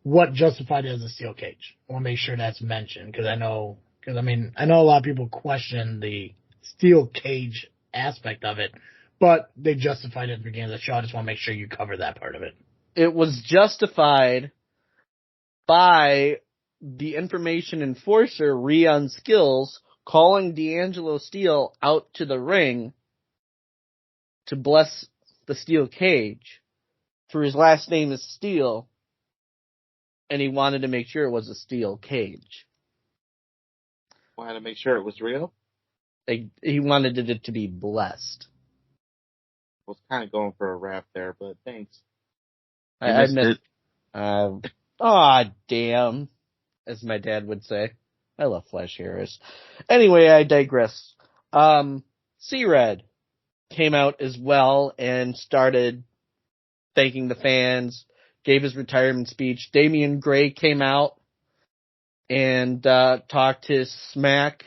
what justified it as a steel cage. I want to make sure that's mentioned because I know a lot of people question the steel cage aspect of it, but they justified it at the beginning of the show. I just want to make sure you cover that part of it. It was justified by the information enforcer, Rion Skills, calling D'Angelo Steele out to the ring to bless the steel cage. For his last name is Steele, and he wanted to make sure it was a steel cage. Wanted to make sure it was real? He wanted it to be blessed. I was kind of going for a rap there, but thanks. I missed it. Damn, as my dad would say. I love Flash Harris. Anyway, I digress. C-Red came out as well and started thanking the fans, gave his retirement speech. Damian Gray came out and talked his smack,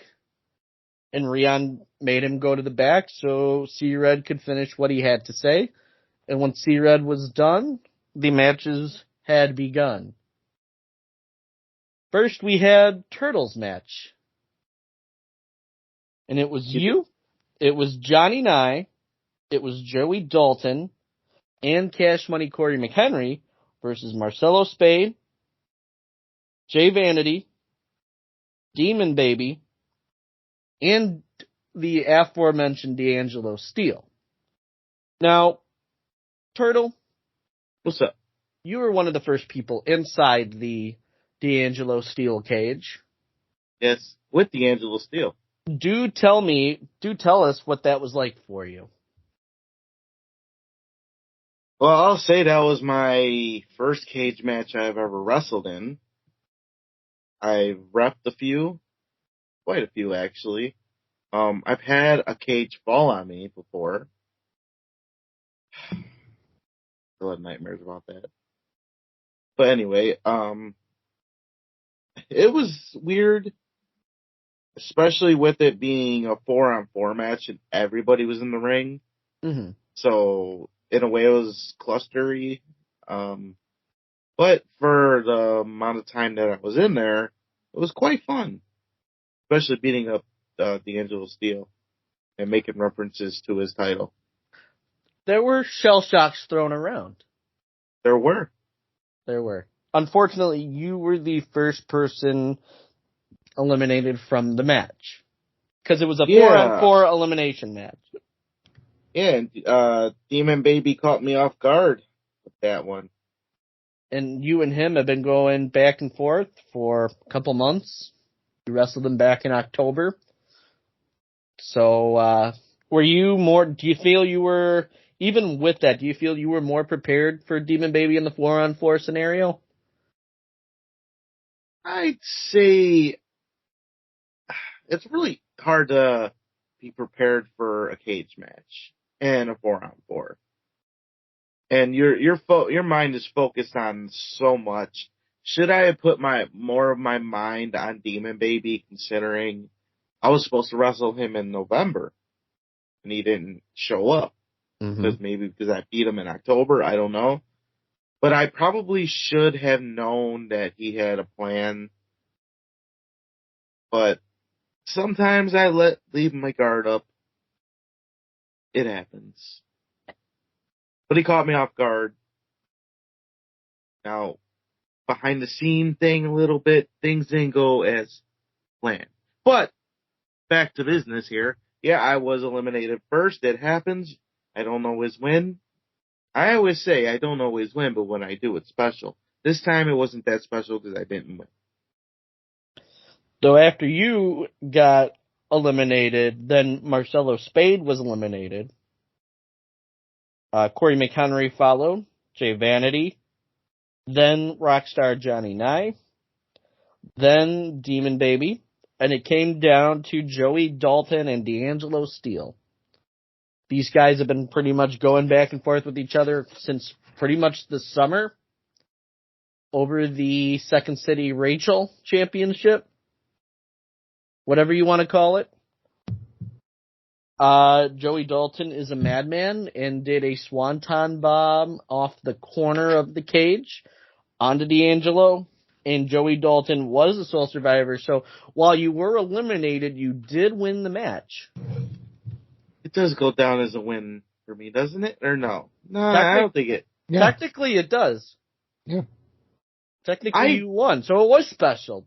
and Rion made him go to the back so C-Red could finish what he had to say. And when C-Red was done, the matches had begun. First, we had Turtles match. And it was it was Johnny Nye, it was Joey Dalton, and Cash Money Corey McHenry versus Marcelo Spade, Jay Vanity, Demon Baby, and the aforementioned D'Angelo Steele. Now, Turtle, what's up? You were one of the first people inside the D'Angelo Steele cage. Yes, with D'Angelo Steele. Do tell us what that was like for you. Well, I'll say that was my first cage match I've ever wrestled in. I've repped quite a few actually. I've had a cage fall on me before. I had nightmares about that. But anyway, it was weird, especially with it being a 4-on-4 match and everybody was in the ring. Mm-hmm. So in a way, it was clustery. But for the amount of time that I was in there, it was quite fun, especially beating up D'Angelo Steele and making references to his title. There were shell shocks thrown around. There were. Unfortunately, you were the first person eliminated from the match. Because it was a 4-on-4 elimination match. Yeah, and Demon Baby caught me off guard with that one. And you and him have been going back and forth for a couple months. You wrestled him back in October. So, were you more, do you feel you were, even with that, do you feel you were more prepared for Demon Baby in the 4-on-4 scenario? I'd say it's really hard to be prepared for a cage match and a 4-on-4. And your mind is focused on so much. Should I have put more of my mind on Demon Baby, considering I was supposed to wrestle him in November and he didn't show up? Because I beat him in October, I don't know. But I probably should have known that he had a plan. But sometimes I leave my guard up. It happens. But he caught me off guard. Now, behind the scene thing a little bit, things didn't go as planned. But back to business here. Yeah, I was eliminated first. It happens. I don't always win. I always say I don't always win, but when I do, it's special. This time it wasn't that special because I didn't win. So after you got eliminated, then Marcelo Spade was eliminated. Corey McHenry followed. Jay Vanity. Then Rockstar Johnny Nye. Then Demon Baby. And it came down to Joey Dalton and D'Angelo Steele. These guys have been pretty much going back and forth with each other since pretty much the summer over the Second City Rachel Championship. Whatever you want to call it. Joey Dalton is a madman and did a swanton bomb off the corner of the cage onto D'Angelo. And Joey Dalton was a sole survivor. So while you were eliminated, you did win the match. It does go down as a win for me, doesn't it? Or no? No, I don't think it. Yeah. Technically, it does. Yeah. Technically, you won. So it was special.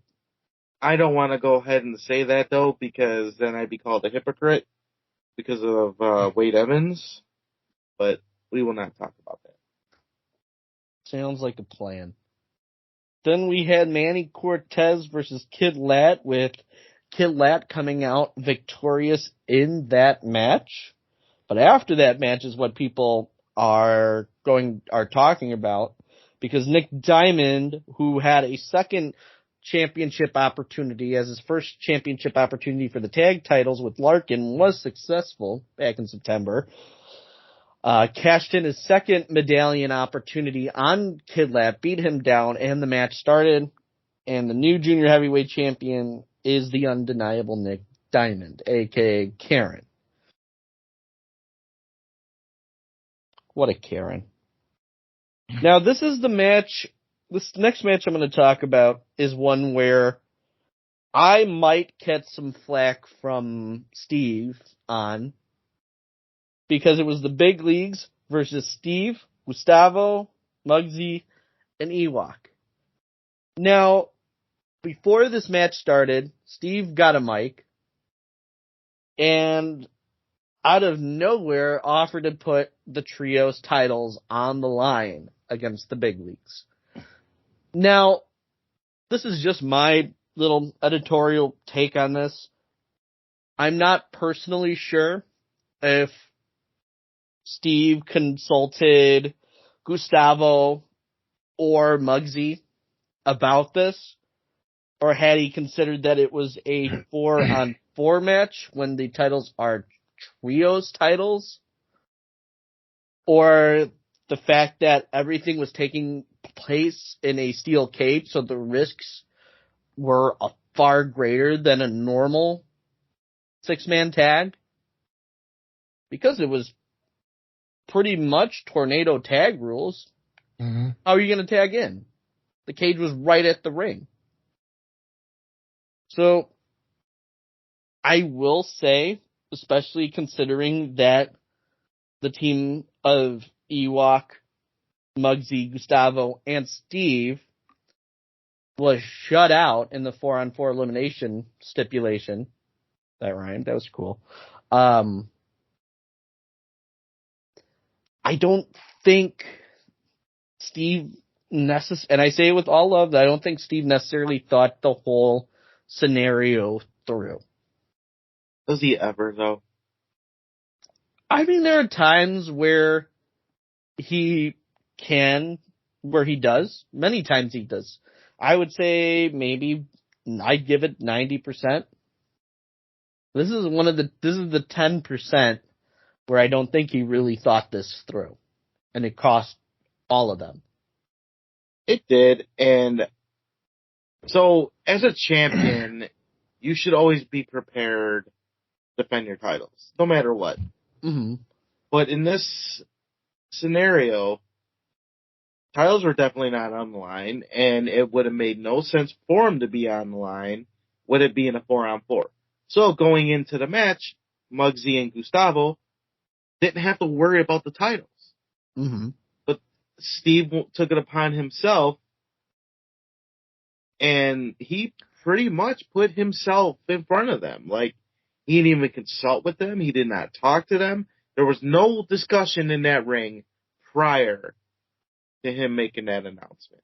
I don't want to go ahead and say that, though, because then I'd be called a hypocrite because of Wade Evans. But we will not talk about that. Sounds like a plan. Then we had Manny Cortez versus Kid Lat, with Kid Lat coming out victorious in that match. But after that match is what people are talking about, because Nick Diamond, who had a second championship opportunity as his first championship opportunity for the tag titles with Larkin, was successful back in September. Cashed in his second medallion opportunity on Kid Lat, beat him down, and the match started. And the new junior heavyweight champion is the undeniable Nick Diamond, a.k.a. Karen. What a Karen. Now, this is the match. This next match I'm going to talk about is one where I might catch some flack from Steve on, because it was the big leagues versus Steve, Gustavo, Muggsy, and Ewok. Now, before this match started, Steve got a mic and out of nowhere offered to put the trio's titles on the line against the big leagues. Now, this is just my little editorial take on this. I'm not personally sure if Steve consulted Gustavo or Muggsy about this, or had he considered that it was a 4-on-4 match when the titles are trios titles, or the fact that everything was taking place in a steel cage, so the risks were far greater than a normal 6-man tag, because it was pretty much tornado tag rules. Mm-hmm. How are you going to tag in? The cage was right at the ring. So, I will say, especially considering that the team of Ewok, Muggsy, Gustavo, and Steve was shut out in the 4-on-4 elimination stipulation. That rhymed. That was cool. I don't think Steve and I say it with all love, I don't think Steve necessarily thought the whole scenario through. Does he ever, though? I mean, there are times where he does. Many times he does. I would say maybe I'd give it 90%. This is the 10% where I don't think he really thought this through. And it cost all of them. It did, and so as a champion, you should always be prepared to defend your titles, no matter what. Mm-hmm. But in this scenario, Titles were definitely not on the line, and it would have made no sense for him to be on the line with it being a 4-on-4. So going into the match, Muggsy and Gustavo didn't have to worry about the titles. Mm-hmm. But Steve took it upon himself, and he pretty much put himself in front of them. Like, he didn't even consult with them. He did not talk to them. There was no discussion in that ring prior to him making that announcement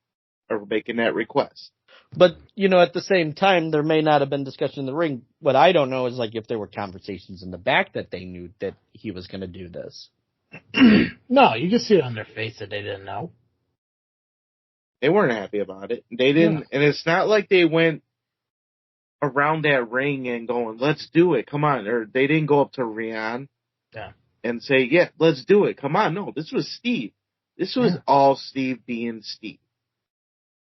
or making that request. But, at the same time, there may not have been discussion in the ring. What I don't know is, like, if there were conversations in the back that they knew that he was going to do this. No, you can see it on their face that they didn't know. They weren't happy about it. They didn't, and it's not like they went around that ring and going, let's do it, come on. Or they didn't go up to Rian and say, yeah, let's do it, come on. No, this was Steve. This was all Steve being Steve.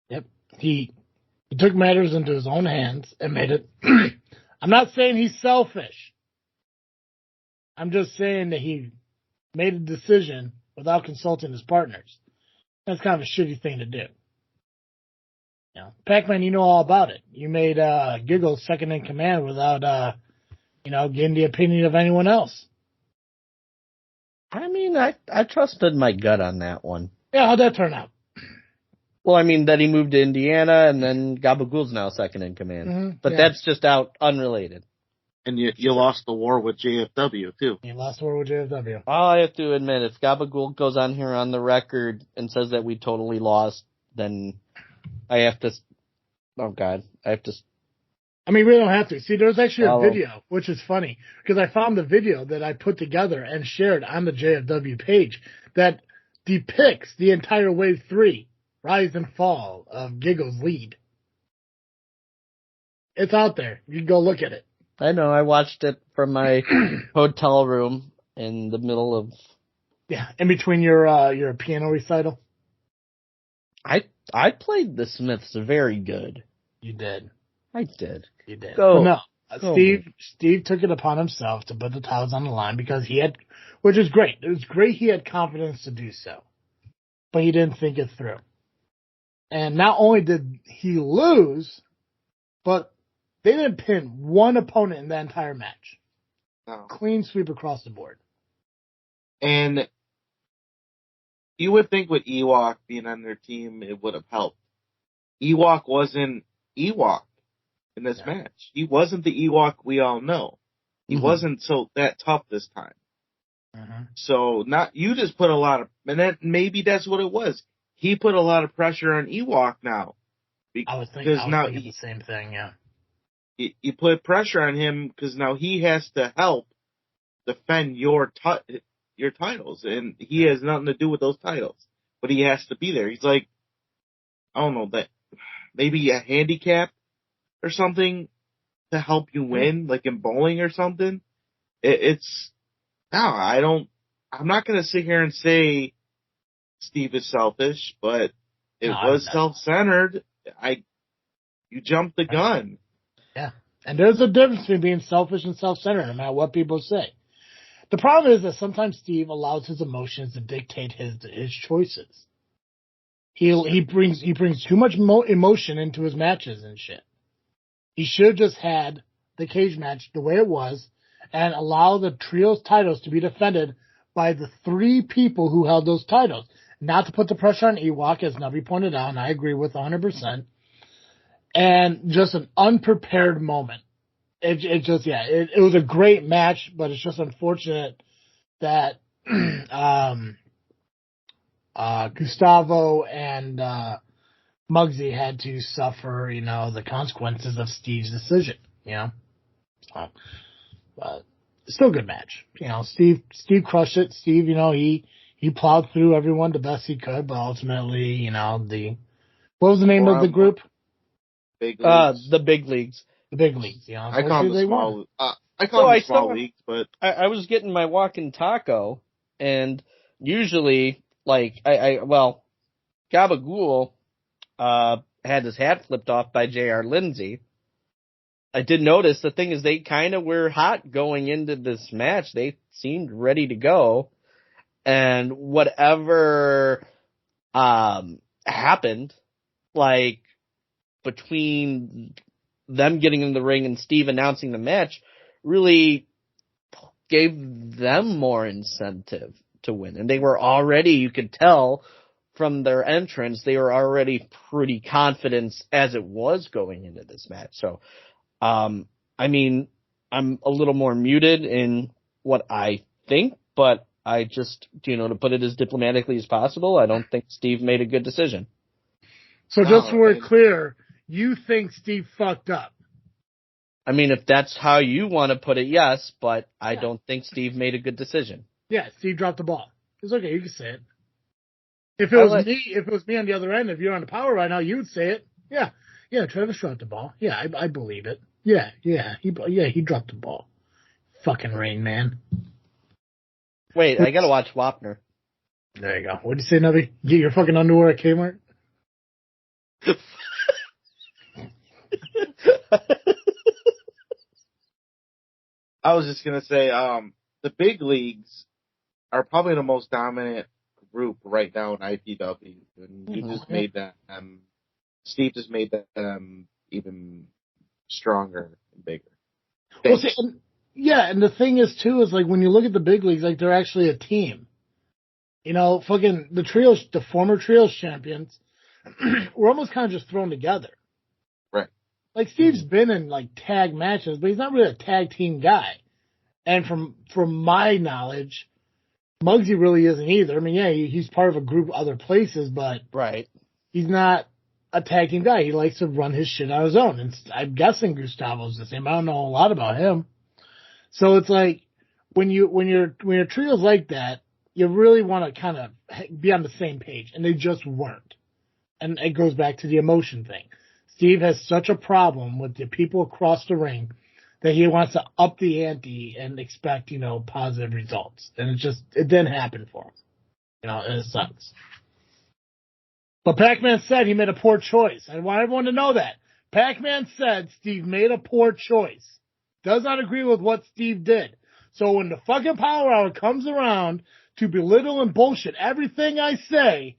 Yep. He took matters into his own hands and made it. I'm not saying he's selfish. I'm just saying that he made a decision without consulting his partners. That's kind of a shitty thing to do. Pacman, you know all about it. You made Giggles second in command without, getting the opinion of anyone else. I mean, I trusted my gut on that one. Yeah, how'd that turn out? Well, I mean, that he moved to Indiana, and then Gabagool's now second in command. Mm-hmm, but that's just out unrelated. And you lost the war with JFW, too. You lost the war with JFW. All I have to admit, if Gabagool goes on here on the record and says that we totally lost, then I have to... Oh, God. I mean, we don't have to. See, there's actually a video, which is funny, because I found the video that I put together and shared on the JFW page that depicts the entire Wave 3 rise and fall of Giggles' lead. It's out there. You can go look at it. I know. I watched it from my hotel room in the middle of... Yeah, in between your piano recital. I played the Smiths very good. You did. I did. You did. Go. No, Steve took it upon himself to put the titles on the line because he had, which is great. It was great he had confidence to do so, but he didn't think it through. And not only did he lose, but they didn't pin one opponent in that entire match. No. Clean sweep across the board. And you would think with Ewok being on their team, it would have helped. Ewok wasn't Ewok in this match. He wasn't the Ewok we all know. He wasn't that tough this time. So you just put a lot of, and maybe that's what it was. He put a lot of pressure on Ewok now. I was thinking the same thing, yeah. You put pressure on him because now he has to help defend your titles, and he has nothing to do with those titles. But he has to be there. He's like, I don't know, that maybe a handicap or something to help you win, like in bowling or something. I'm not going to sit here and say Steve is selfish, but it was self-centered. You jumped the gun. Yeah. And there's a difference between being selfish and self-centered, no matter what people say. The problem is that sometimes Steve allows his emotions to dictate his choices. He brings too much emotion into his matches and shit. He should have just had the cage match the way it was and allow the trio's titles to be defended by the three people who held those titles. Not to put the pressure on Ewok, as Nubby pointed out, and I agree with 100%. And just an unprepared moment. It was a great match, but it's just unfortunate that Gustavo and Muggsy had to suffer, the consequences of Steve's decision, So, but still a good match. Steve crushed it. Steve, he plowed through everyone the best he could, but ultimately, what was the name of the group? Big leagues. The big leagues. The big leagues, I call them the small. I call them small leagues, but I was getting my walking taco, and usually, Gabagool had his hat flipped off by J.R. Lindsay. I did notice the thing is they kind of were hot going into this match. They seemed ready to go, and whatever happened, like, between them getting in the ring and Steve announcing the match, really gave them more incentive to win. And they were already, you could tell from their entrance, they were already pretty confident as it was going into this match. So, I mean, I'm a little more muted in what I think, but I just, to put it as diplomatically as possible, I don't think Steve made a good decision. So just so we're clear, you think Steve fucked up? I mean, if that's how you want to put it, yes, but I don't think Steve made a good decision. Yeah, Steve dropped the ball. It's okay, you can say it. If it was me on the other end, if you're on the power right now, you would say it. Yeah, Travis dropped the ball. Yeah, I believe it. Yeah, he dropped the ball. Fucking Rain Man. Wait, I gotta watch Wapner. There you go. What'd you say, Nubby? Get your fucking underwear at Kmart? I was just gonna say, the big leagues are probably the most dominant group right now in IPW, and you just made them. Steve just made them even stronger and bigger. Well, see, and the thing is too is like when you look at the big leagues, like they're actually a team. Fucking the former trios champions, were almost kind of just thrown together. Right. Like Steve's been in like tag matches, but he's not really a tag team guy. And from my knowledge, Muggsy really isn't either. I mean, yeah, he's part of a group other places, but right, he's not a tag team guy. He likes to run his shit on his own. And I'm guessing Gustavo's the same. I don't know a lot about him. So it's like when your trios like that, you really want to kind of be on the same page, and they just weren't. And it goes back to the emotion thing. Steve has such a problem with the people across the ring that he wants to up the ante and expect, positive results. And it didn't happen for him. And it sucks. But Pacman said he made a poor choice. I want everyone to know that. Pacman said Steve made a poor choice. Does not agree with what Steve did. So when the fucking Power Hour comes around to belittle and bullshit everything I say,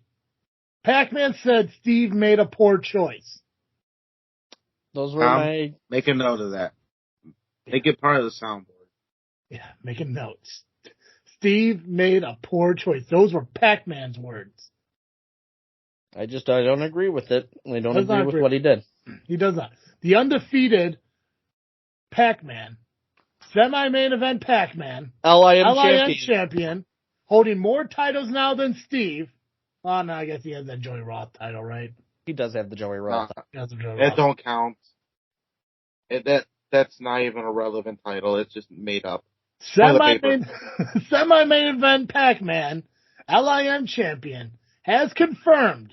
Pacman said Steve made a poor choice. Those were Make a note of that. Make it part of the soundboard. Yeah, making notes. Steve made a poor choice. Those were Pacman's words. I don't agree with it. I don't agree with what he did. He does not. The undefeated Pacman, semi-main event Pacman, LIM champion, holding more titles now than Steve. Oh, no, I guess he has that Joey Roth title, right? He does have the Joey Roth title. That don't count. That's not even a relevant title. It's just made up. Semi-main event Pacman, LIM champion, has confirmed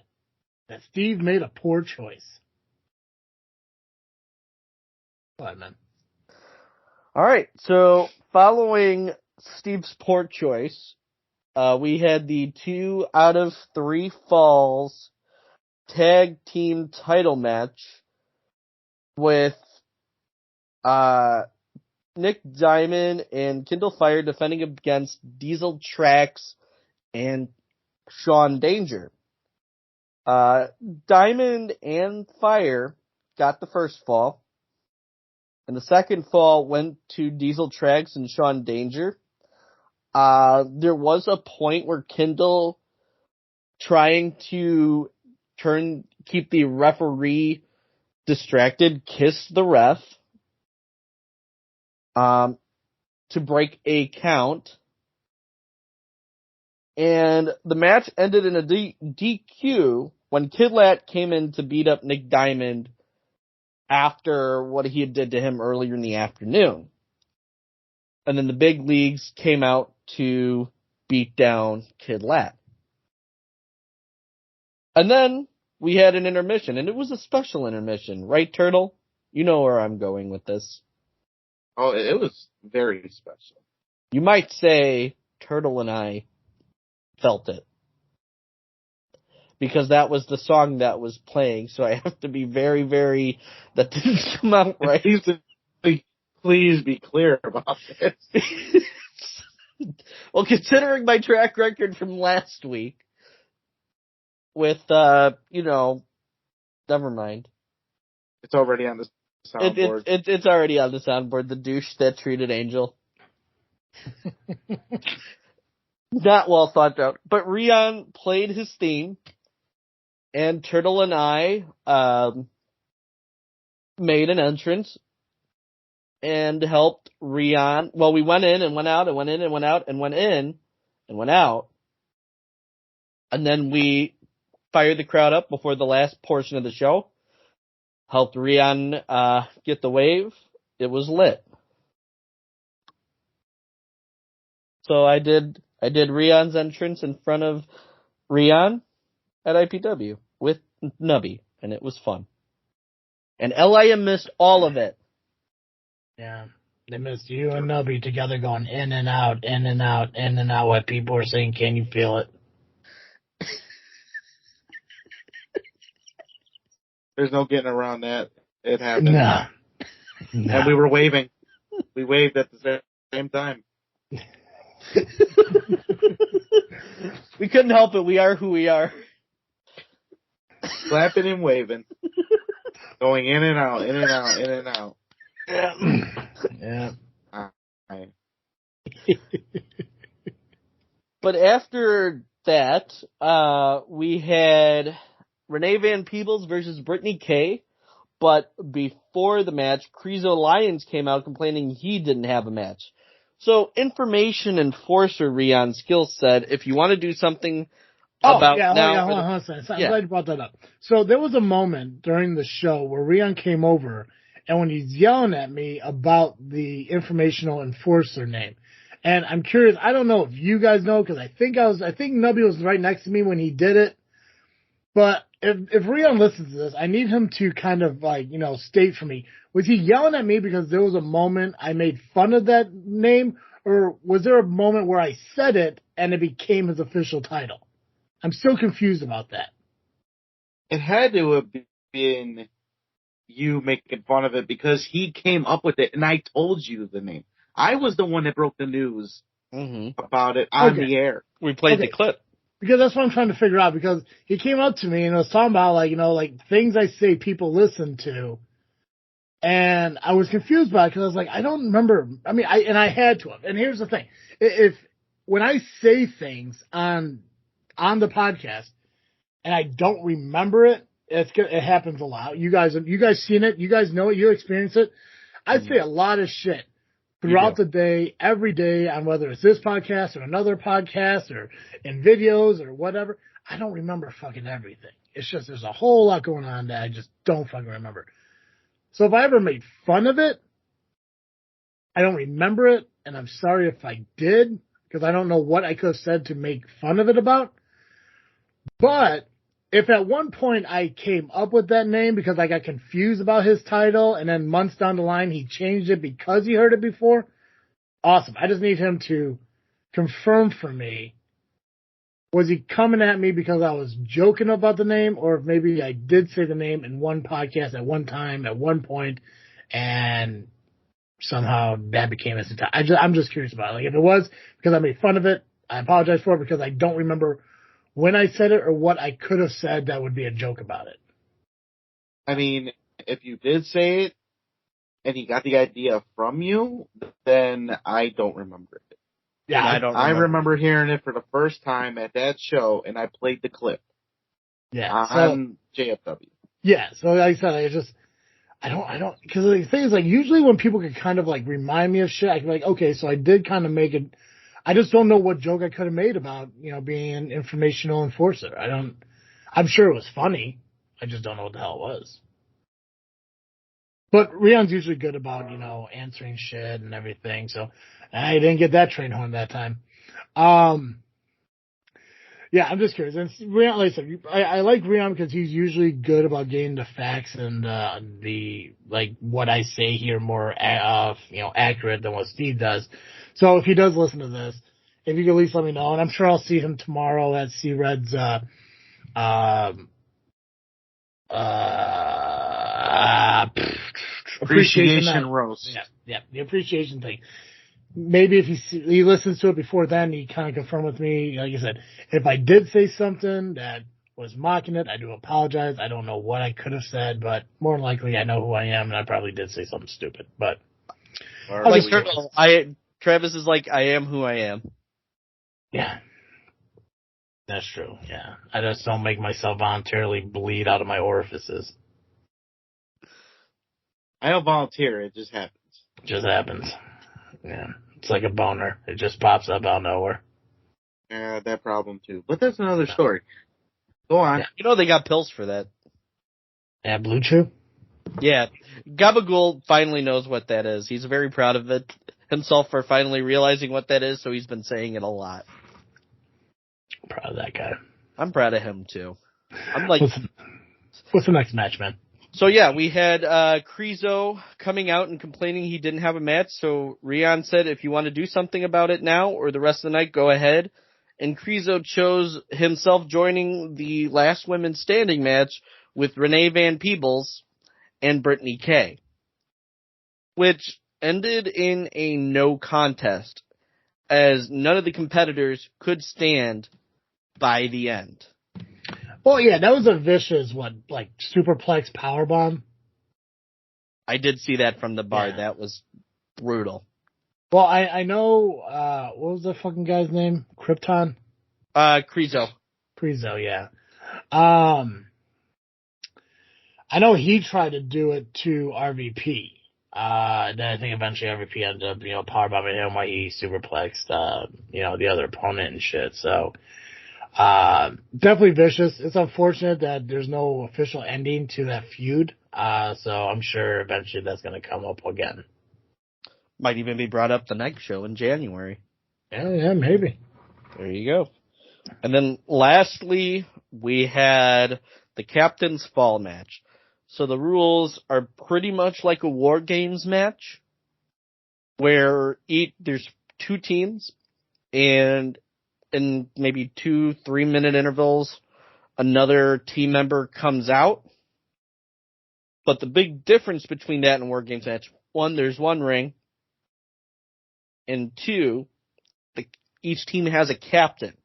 that Steve made a poor choice. Go ahead, man. All right, so following Steve's poor choice, we had the 2 out of 3 falls tag team title match with Nick Diamond and Kindle Fire defending against Diesel Trax and Sean Danger. Diamond and Fire got the first fall, and the second fall went to Diesel Trax and Sean Danger. There was a point where Kindle, trying to keep the referee distracted, kissed the ref to break a count. And the match ended in a DQ when Kidlat came in to beat up Nick Diamond after what he did to him earlier in the afternoon. And then the big leagues came out to beat down Kidlat. And then we had an intermission, and it was a special intermission, right, Turtle? You know where I'm going with this. Oh, it was very special. You might say Turtle and I felt it, because that was the song that was playing, so I have to be very, very, that didn't come out right. Please be clear about this. Well, considering my track record from last week, with, never mind. It's already on the soundboard. It's already on the soundboard. The douche that treated Angel. Not well thought out. But Rion played his theme, and Turtle and I made an entrance and helped Rion. Well, we went in and went out and went in and went out and went in and went out. And then we fired the crowd up before the last portion of the show. Helped Rion get the wave. It was lit. So I did Rion's entrance in front of Rion at IPW with Nubby, and it was fun. And LIM missed all of it. Yeah, they missed you and Nubby together going in and out, in and out, in and out, what people were saying, can you feel it? There's no getting around that. It happened. No. And we were waving. We waved at the same time. We couldn't help it. We are who we are. Clapping and waving. Going in and out, in and out, in and out. Yeah. But after that, we had Renee Van Peebles versus Brittany Kay. But before the match, Crezo Lyons came out complaining he didn't have a match. So, information enforcer Rion Skills said, if you want to do something about now... Hold on a second. I'm glad you brought that up. So, there was a moment during the show where Rion came over, and when he's yelling at me about the informational enforcer name. And I'm curious, I don't know if you guys know, because I think Nubby was right next to me when he did it. But if Rion listens to this, I need him to kind of state for me. Was he yelling at me because there was a moment I made fun of that name, or was there a moment where I said it and it became his official title? I'm still confused about that. It had to have been you making fun of it because he came up with it and I told you the name. I was the one that broke the news about it on the air. We played the clip. Because that's what I'm trying to figure out, because he came up to me and was talking about things I say people listen to. And I was confused by it because I was like, I don't remember. I mean, I had to have. And here's the thing. When I say things on the podcast and I don't remember it, it happens a lot. You guys seen it. You guys know it. You experience it. I say a lot of shit throughout the day, every day, on whether it's this podcast or another podcast or in videos or whatever. I don't remember fucking everything. It's just there's a whole lot going on that I just don't fucking remember. So if I ever made fun of it, I don't remember it, and I'm sorry if I did, because I don't know what I could have said to make fun of it about. But if at one point I came up with that name because I got confused about his title, and then months down the line he changed it because he heard it before, awesome. I just need him to confirm for me, was he coming at me because I was joking about the name, or if maybe I did say the name in one podcast at one time, at one point, and somehow that became his entire... I'm just curious about it. If it was because I made fun of it, I apologize for it because I don't remember when I said it or what I could have said that would be a joke about it. I mean, if you did say it and he got the idea from you, then I don't remember it. Yeah, I remember hearing it for the first time at that show, and I played the clip. Yeah, on JFW. Yeah, so like I said, I don't, because the thing is, usually when people can kind of remind me of shit, I can be like, okay, so I did kind of make it. I just don't know what joke I could have made about, being an informational enforcer. I'm sure it was funny. I just don't know what the hell it was. But Rion's usually good about, answering shit and everything. So I didn't get that train horn that time. Yeah, I'm just curious. And Rion, like I said, I like Rion because he's usually good about getting the facts and what I say here more, accurate than what Steve does. So if he does listen to this, if you could at least let me know, and I'm sure I'll see him tomorrow at C-Red's appreciation roast. Yeah, the appreciation thing. Maybe if he listens to it before then, he kind of confirmed with me, like I said, if I did say something that was mocking it. I do apologize. I don't know what I could have said, but more than likely I know who I am, and I probably did say something stupid. But Travis is like, I am who I am. Yeah. That's true, yeah. I just don't make myself voluntarily bleed out of my orifices. I don't volunteer, it just happens. It just happens. Yeah. It's like a boner. It just pops up out of nowhere. Yeah, that problem too. But that's another story. Go on. Yeah. You know they got pills for that. Yeah, Blue Chew? Yeah. Gabagool finally knows what that is. He's very proud of it himself for finally realizing what that is, so he's been saying it a lot. I'm proud of that guy. I'm proud of him too. I'm like, what's the next match, man? So yeah, we had Krizo coming out and complaining he didn't have a match. So Rion said, if you want to do something about it now or the rest of the night, go ahead. And Krizo chose himself joining the last women's standing match with Renee Van Peebles and Brittany Kay, which ended in a no contest, as none of the competitors could stand by the end. Well, yeah, that was a vicious, superplex powerbomb? I did see that from the bar. Yeah. That was brutal. Well, I know, what was the fucking guy's name? Krypton? Krizo. Krizo, yeah. I know he tried to do it to RVP. Then I think eventually RVP ended up, powerbombing him while he superplexed, the other opponent and shit, so. Definitely vicious. It's unfortunate that there's no official ending to that feud. So I'm sure eventually that's going to come up again. Might even be brought up the next show in January. Yeah, maybe. There you go. And then lastly, we had the Captain's Fall match. So the rules are pretty much like a War Games match, where there's two teams, and in maybe 2-3 minute intervals, another team member comes out. But the big difference between that and War Games match, one, there's one ring, and two, each team has a captain.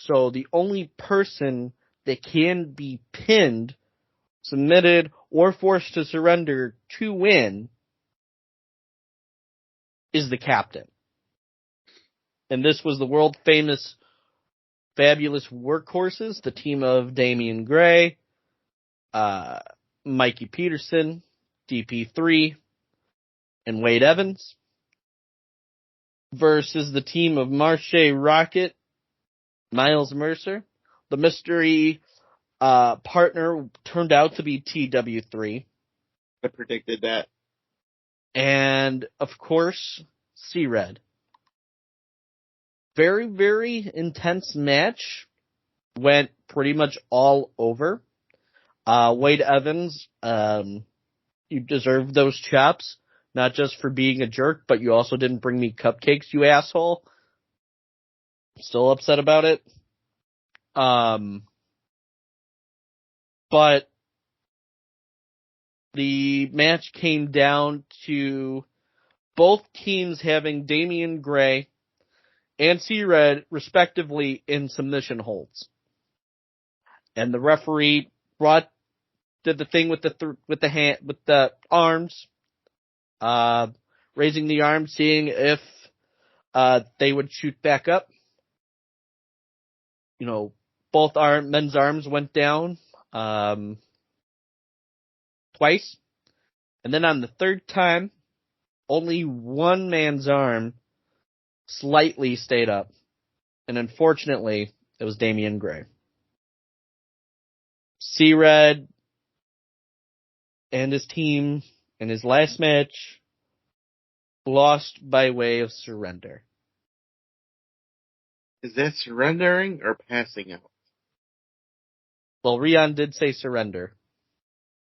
So the only person that can be pinned, submitted, or forced to surrender to win is the captain. And this was the world famous Fabulous Workhorses, the team of Damian Gray, Mikey Peterson, DP3, and Wade Evans, versus the team of Marche Rocket, Miles Mercer. The mystery partner turned out to be TW3. I predicted that. And, of course, C-Red. Very, very intense match. Went pretty much all over. Wade Evans, you deserve those chops. Not just for being a jerk, but you also didn't bring me cupcakes, you asshole. Still upset about it. But the match came down to both teams having Damian Gray and C-Red respectively in submission holds. And the referee did the thing with the arms, raising the arm, seeing if they would shoot back up. Both men's arms went down twice. And then on the third time, only one man's arm slightly stayed up. And unfortunately, it was Damian Gray. C-Red and his team in his last match lost by way of surrender. Is that surrendering or passing out? Well, Rion did say surrender.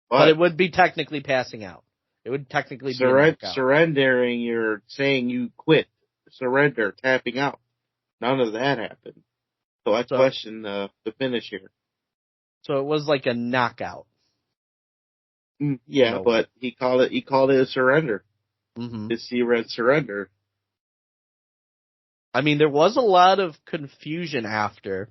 But it would be technically passing out. It would technically be a knockout. Surrendering, you're saying you quit. Surrender, tapping out. None of that happened. So I question the finish here. So it was like a knockout. Yeah, but he called it a surrender. Mm-hmm. His C-Red surrender. I mean, there was a lot of confusion after.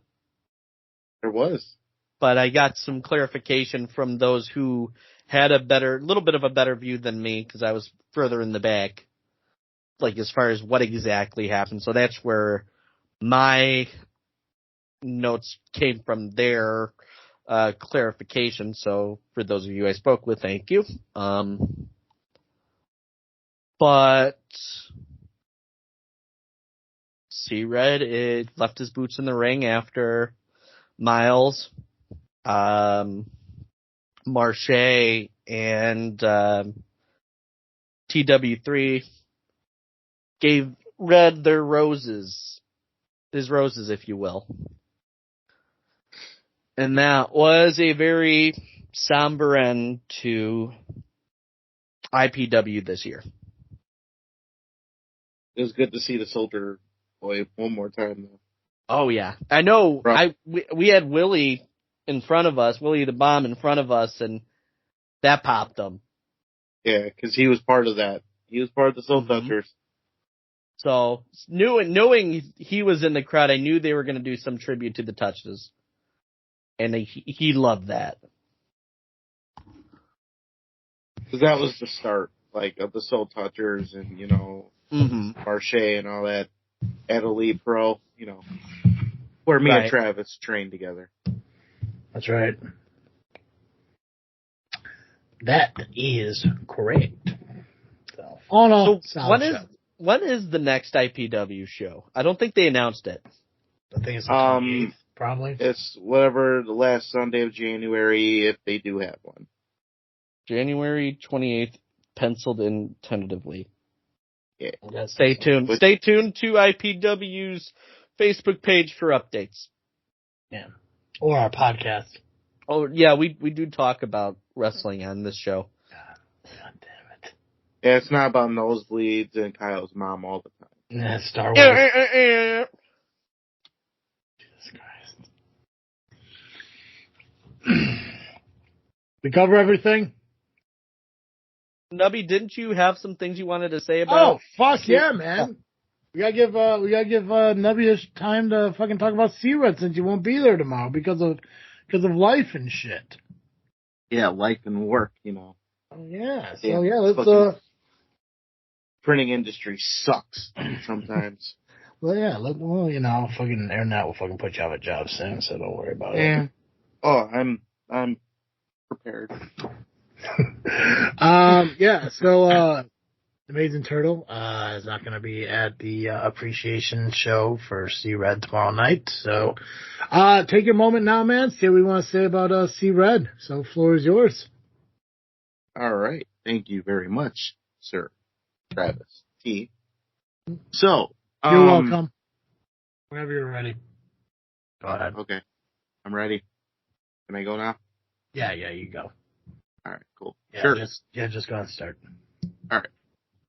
There was. But I got some clarification from those who had little bit of a better view than me, because I was further in the back, like as far as what exactly happened. So that's where my notes came from their clarification. So for those of you I spoke with, thank you. But C-Red, it left his boots in the ring after Miles, Marche, and TW3 gave Red his roses, if you will. And that was a very somber end to IPW this year. It was good to see the Soldier Boy one more time, though. Oh, yeah. I know. We had Willie in front of us, Willie the Bomb in front of us, and that popped him. Yeah, because he was part of that. He was part of the Soul Touchers. So, knowing he was in the crowd, I knew they were going to do some tribute to the Touches. And he loved that. Because that was the start, of the Soul Touchers and, Marche and all that at Elite Pro, where me and Travis trained together. That's right. That is correct. So when is the next IPW show? I don't think they announced it. I think it's the 28th, probably. It's whatever the last Sunday of January, if they do have one. January 28th, penciled in tentatively. Yeah. Stay tuned. Stay tuned to IPW's Facebook page for updates. Yeah. Or our podcast. Oh, yeah, we do talk about wrestling on this show. God damn it. Yeah, it's not about nosebleeds and Kyle's mom all the time. Yeah, Star Wars. Jesus Christ. We cover everything? Nubby, didn't you have some things you wanted to say about? Oh, fuck yeah, man. We gotta give Nubby his time to fucking talk about C-Red since you won't be there tomorrow because of life and shit. Yeah, life and work, Oh, yeah. So let's printing industry sucks sometimes. Well, yeah. Fucking internet will fucking put you out of a job soon, so don't worry about it. Oh, I'm prepared. So Amazing Turtle is not going to be at the appreciation show for C-Red tomorrow night. So take a moment now, man. See what we want to say about C-Red. So floor is yours. All right. Thank you very much, sir. Travis T. So you're welcome. Whenever you're ready. Go ahead. Okay. I'm ready. Can I go now? Yeah, you go. All right, cool. Yeah, sure. Just go ahead and start. All right.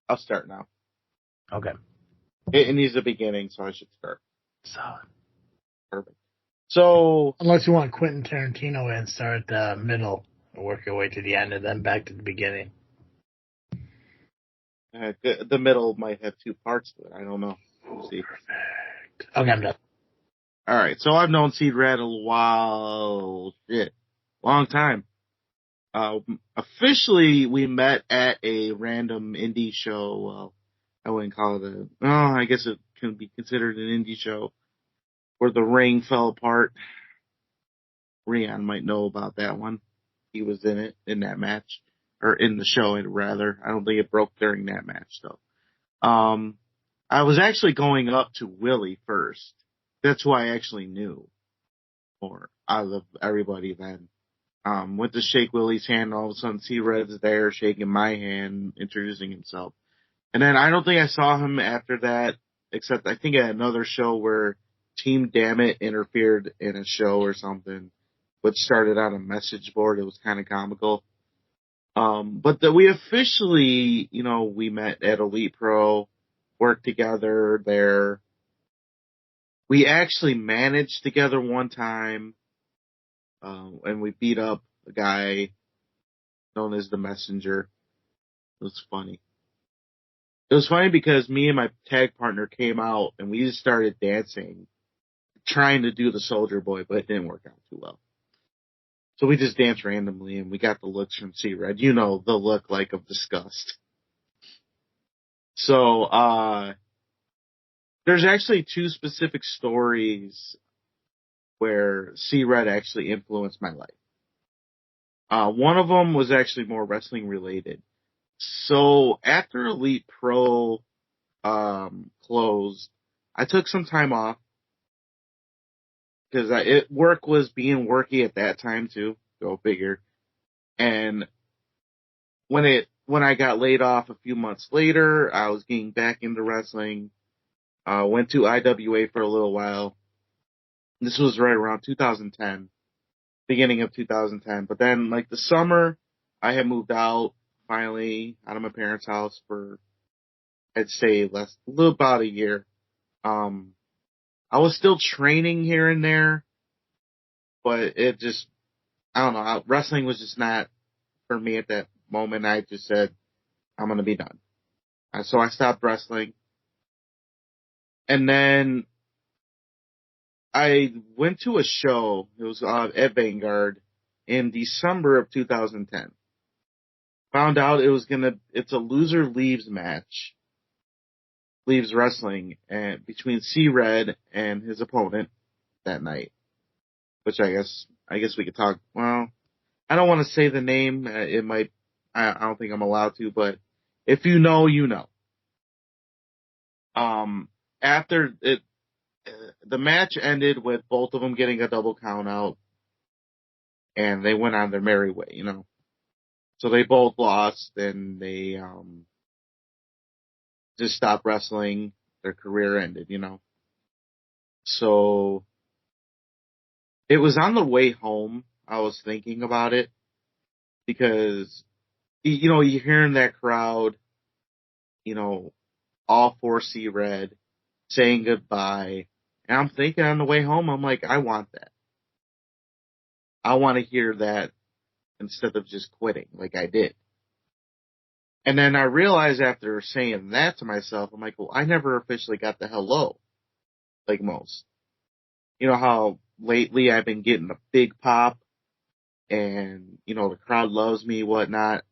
I'll start now. Okay. It needs a beginning, so I should start. Solid. Perfect. So, unless you want Quentin Tarantino and start at the middle and work your way to the end and then back to the beginning. The middle might have two parts to it. I don't know. We'll see. Perfect. Okay, I'm done. All right. So I've known C-Red a while. Long time. Officially, we met at a random indie show. Well, I wouldn't call it I guess it can be considered an indie show where the ring fell apart. Rian might know about that one. He was in that match, or in the show, rather. I don't think it broke during that match, though. I was actually going up to Willie first. That's who I actually knew, or out of everybody then. Went to shake Willie's hand, and all of a sudden C-Red's there shaking my hand, introducing himself. And then I don't think I saw him after that, except I think at another show where Team Dammit interfered in a show or something, which started on a message board. It was kind of comical. But we officially, we met at Elite Pro, worked together there. We actually managed together one time. And we beat up a guy known as the Messenger. It was funny. It was funny because me and my tag partner came out and we just started dancing. trying to do the Soldier Boy, but it didn't work out too well. So we just danced randomly, and we got the looks from C-Red. You know, the look like of disgust. So, there's actually two specific stories where C-Red actually influenced my life. One of them was actually more wrestling related. So after Elite Pro closed, I took some time off because work was being worky at that time too. Go figure. And when I got laid off a few months later, I was getting back into wrestling. Went to IWA for a little while. This was right around 2010, beginning of 2010. But then, like the summer, I had moved out finally out of my parents' house for, I'd say, about a year. I was still training here and there, but it just, I don't know, wrestling was just not for me at that moment. I just said, I'm going to be done. So I stopped wrestling. And then I went to a show. It was at Vanguard in December of 2010. Found out it's a loser leaves match. Leaves wrestling and between C-Red and his opponent that night. Which I guess we could talk, well, I don't want to say the name. It might, I don't think I'm allowed to, but if you know, you know. After it, the match ended with both of them getting a double count out, and they went on their merry way, you know. So they both lost, and they just stopped wrestling. Their career ended, you know. So it was on the way home. I was thinking about it because, you know, you're hearing that crowd, you know, all for C-Red saying goodbye. And I'm thinking on the way home, I'm like, I want that. I want to hear that instead of just quitting like I did. And then I realized after saying that to myself, I'm like, well, I never officially got the hello like most. You know how lately I've been getting a big pop and, you know, the crowd loves me, whatnot.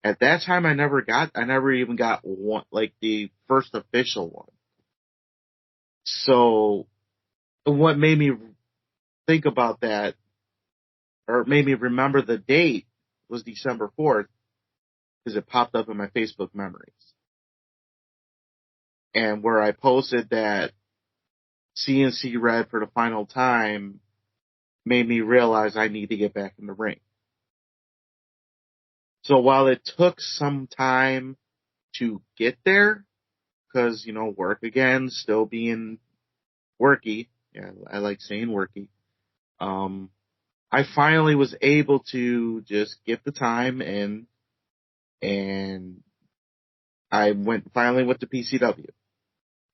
At that time, I never even got one, like the first official one. So what made me think about that, or made me remember the date, was December 4th, because it popped up in my Facebook memories. And where I posted that CNC Red for the final time made me realize I need to get back in the ring. So while it took some time to get there, because, you know, work again, still being worky. Yeah, I like saying worky. I finally was able to just get the time and I finally went to PCW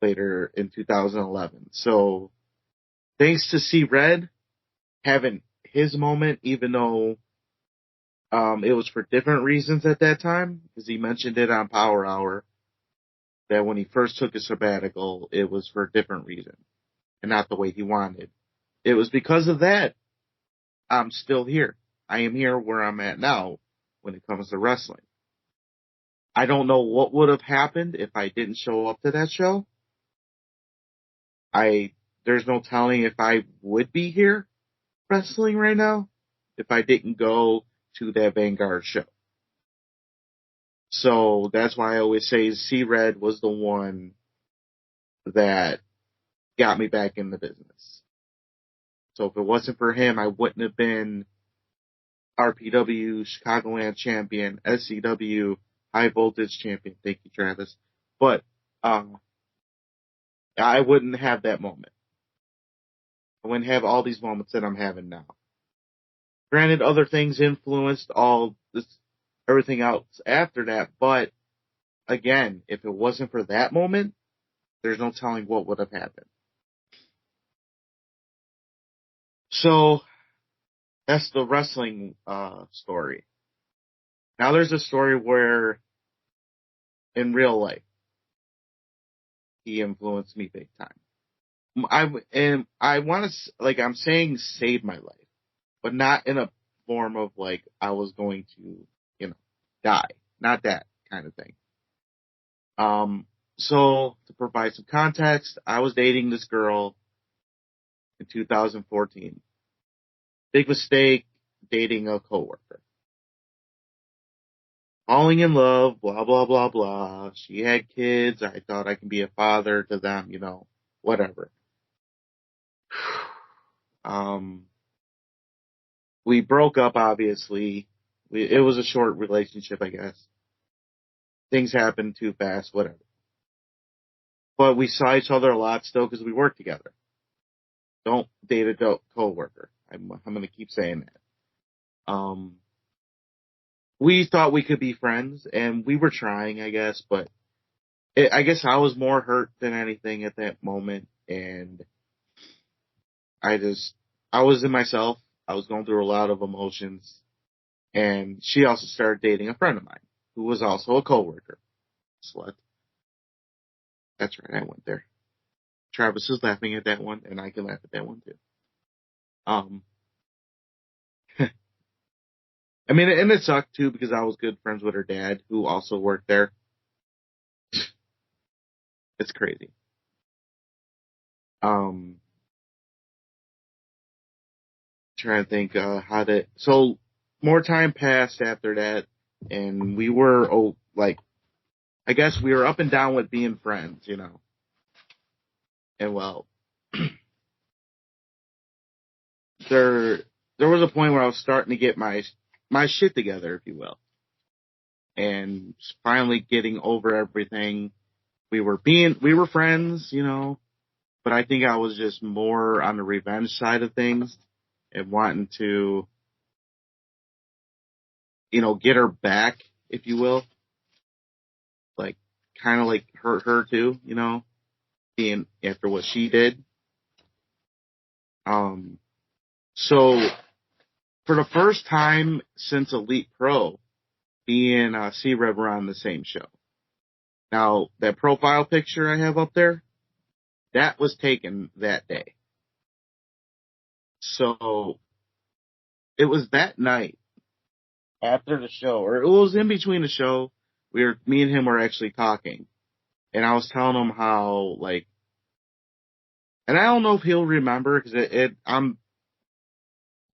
later in 2011. So thanks to C-Red having his moment, even though it was for different reasons at that time, because he mentioned it on Power Hour that when he first took his sabbatical, it was for a different reason and not the way he wanted. It was because of that I'm still here. I am here where I'm at now when it comes to wrestling. I don't know what would have happened if I didn't show up to that show. There's no telling if I would be here wrestling right now if I didn't go to that Vanguard show. So that's why I always say C-Red was the one that got me back in the business. So if it wasn't for him, I wouldn't have been RPW Chicagoland champion, SCW high voltage champion. Thank you, Travis. But I wouldn't have that moment. I wouldn't have all these moments that I'm having now. Granted, other things influenced everything else after that, but again, if it wasn't for that moment, there's no telling what would have happened. So that's the wrestling story. Now there's a story where in real life he influenced me big time. I want to, like, I'm saying save my life, but not in a form of like I was going to, die. Not that kind of thing. So to provide some context, I was dating this girl in 2014. Big mistake, dating a coworker. Falling in love, blah, blah, blah, blah. She had kids. I thought I could be a father to them, whatever. We broke up, obviously. It was a short relationship, I guess. Things happened too fast, whatever. But we saw each other a lot still because we worked together. Don't date a coworker. I'm going to keep saying that. We thought we could be friends, and we were trying, I guess, but I guess I was more hurt than anything at that moment, and I was in myself. I was going through a lot of emotions, and she also started dating a friend of mine who was also a coworker. Slut. That's right, I went there. Travis is laughing at that one, and I can laugh at that one too. I mean, and it sucked too because I was good friends with her dad, who also worked there. It's crazy. Trying to think so more time passed after that, and we were I guess we were up and down with being friends, and well, there was a point where I was starting to get my shit together, if you will, and finally getting over everything. We were friends, but I think I was just more on the revenge side of things and wanting to, get her back, if you will. Like, kind of like hurt her too, being after what she did. So for the first time since Elite Pro, being C-Rev were on the same show. Now, that profile picture I have up there, that was taken that day. So it was that night after the show, or it was in between the show. Me and him were actually talking, and I was telling him how, like, and I don't know if he'll remember because I'm